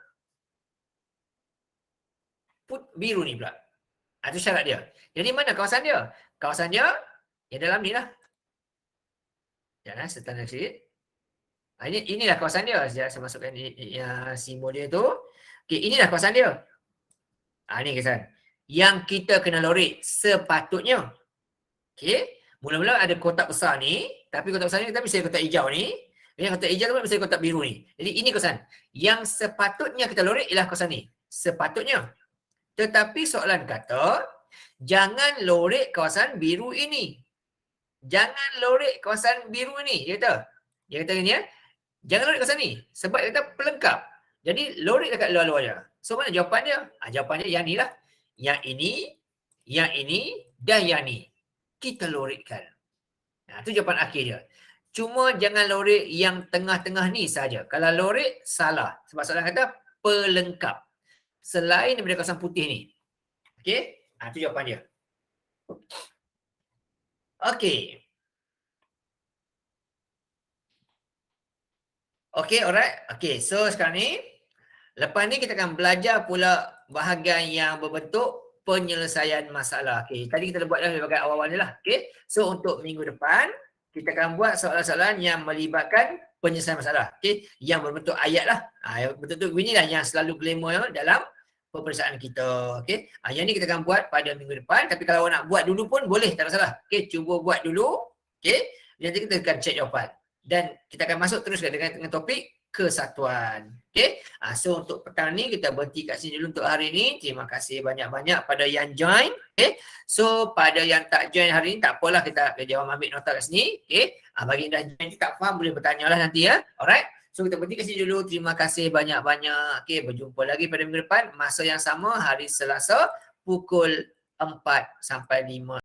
biru ni pula. Itu syarat dia. Jadi mana kawasan dia? Kawasan dia yang dalam ni lah. Jangan setanda sikit. Inilah kawasan dia. Sekejap saya masukkan simbol dia tu. Okay, inilah kawasan dia. Ini kesan. Yang kita kena lorek sepatutnya. Okay. Mula-mula ada kotak besar ni. Tapi kotak besar ni kita mesti ada kotak hijau ni. Yang kotak hijau tu mesti ada kotak biru ni. Jadi ini kawasan. Yang sepatutnya kita lorek ialah kawasan ni. Sepatutnya. Tetapi soalan kata, jangan lorek kawasan biru ini. Jangan lorek kawasan biru ini. Dia kata ni ya. Jangan lorek kawasan ni. Sebab dia kata pelengkap. Jadi lorek dekat luar-luar je. So mana jawapan dia? Jawapan dia yang ni lah. Yang ini dan yang ni. Kita lorekkan. Itu jawapan akhir dia. Cuma jangan lorek yang tengah-tengah ni saja. Kalau lorek, salah. Sebab soalan kata pelengkap. Selain daripada kawasan putih ni. Okey? Itu jawapan dia. Okey. Okey, alright. Okey, so sekarang ni, lepas ni kita akan belajar pula bahagian yang berbentuk penyelesaian masalah. Okey, tadi kita buat dah bahagian awal-awal ni lah. Okey, so untuk minggu depan, kita akan buat soalan-soalan yang melibatkan penyelesaian masalah. Okey, yang berbentuk ayat lah. Bentuk bunyi lah yang selalu glamour dalam peperiksaan kita. Okey, yang ni kita akan buat pada minggu depan. Tapi kalau nak buat dulu pun boleh, tak ada masalah. Okey, cuba buat dulu. Okey, nanti kita akan check jawapan. Dan kita akan masuk terus dengan topik kesatuan. Okey. So untuk petang ni kita berhenti kat sini dulu untuk hari ni. Terima kasih banyak-banyak pada yang join. Okey. So pada yang tak join hari ni tak apalah, kita jawab ambil nota kat sini. Okey. Bagi yang dah join tak faham boleh bertanya lah nanti ya. Alright. So kita berhenti kat sini dulu. Terima kasih banyak-banyak. Okey, berjumpa lagi pada minggu depan masa yang sama hari Selasa pukul 4 sampai 5.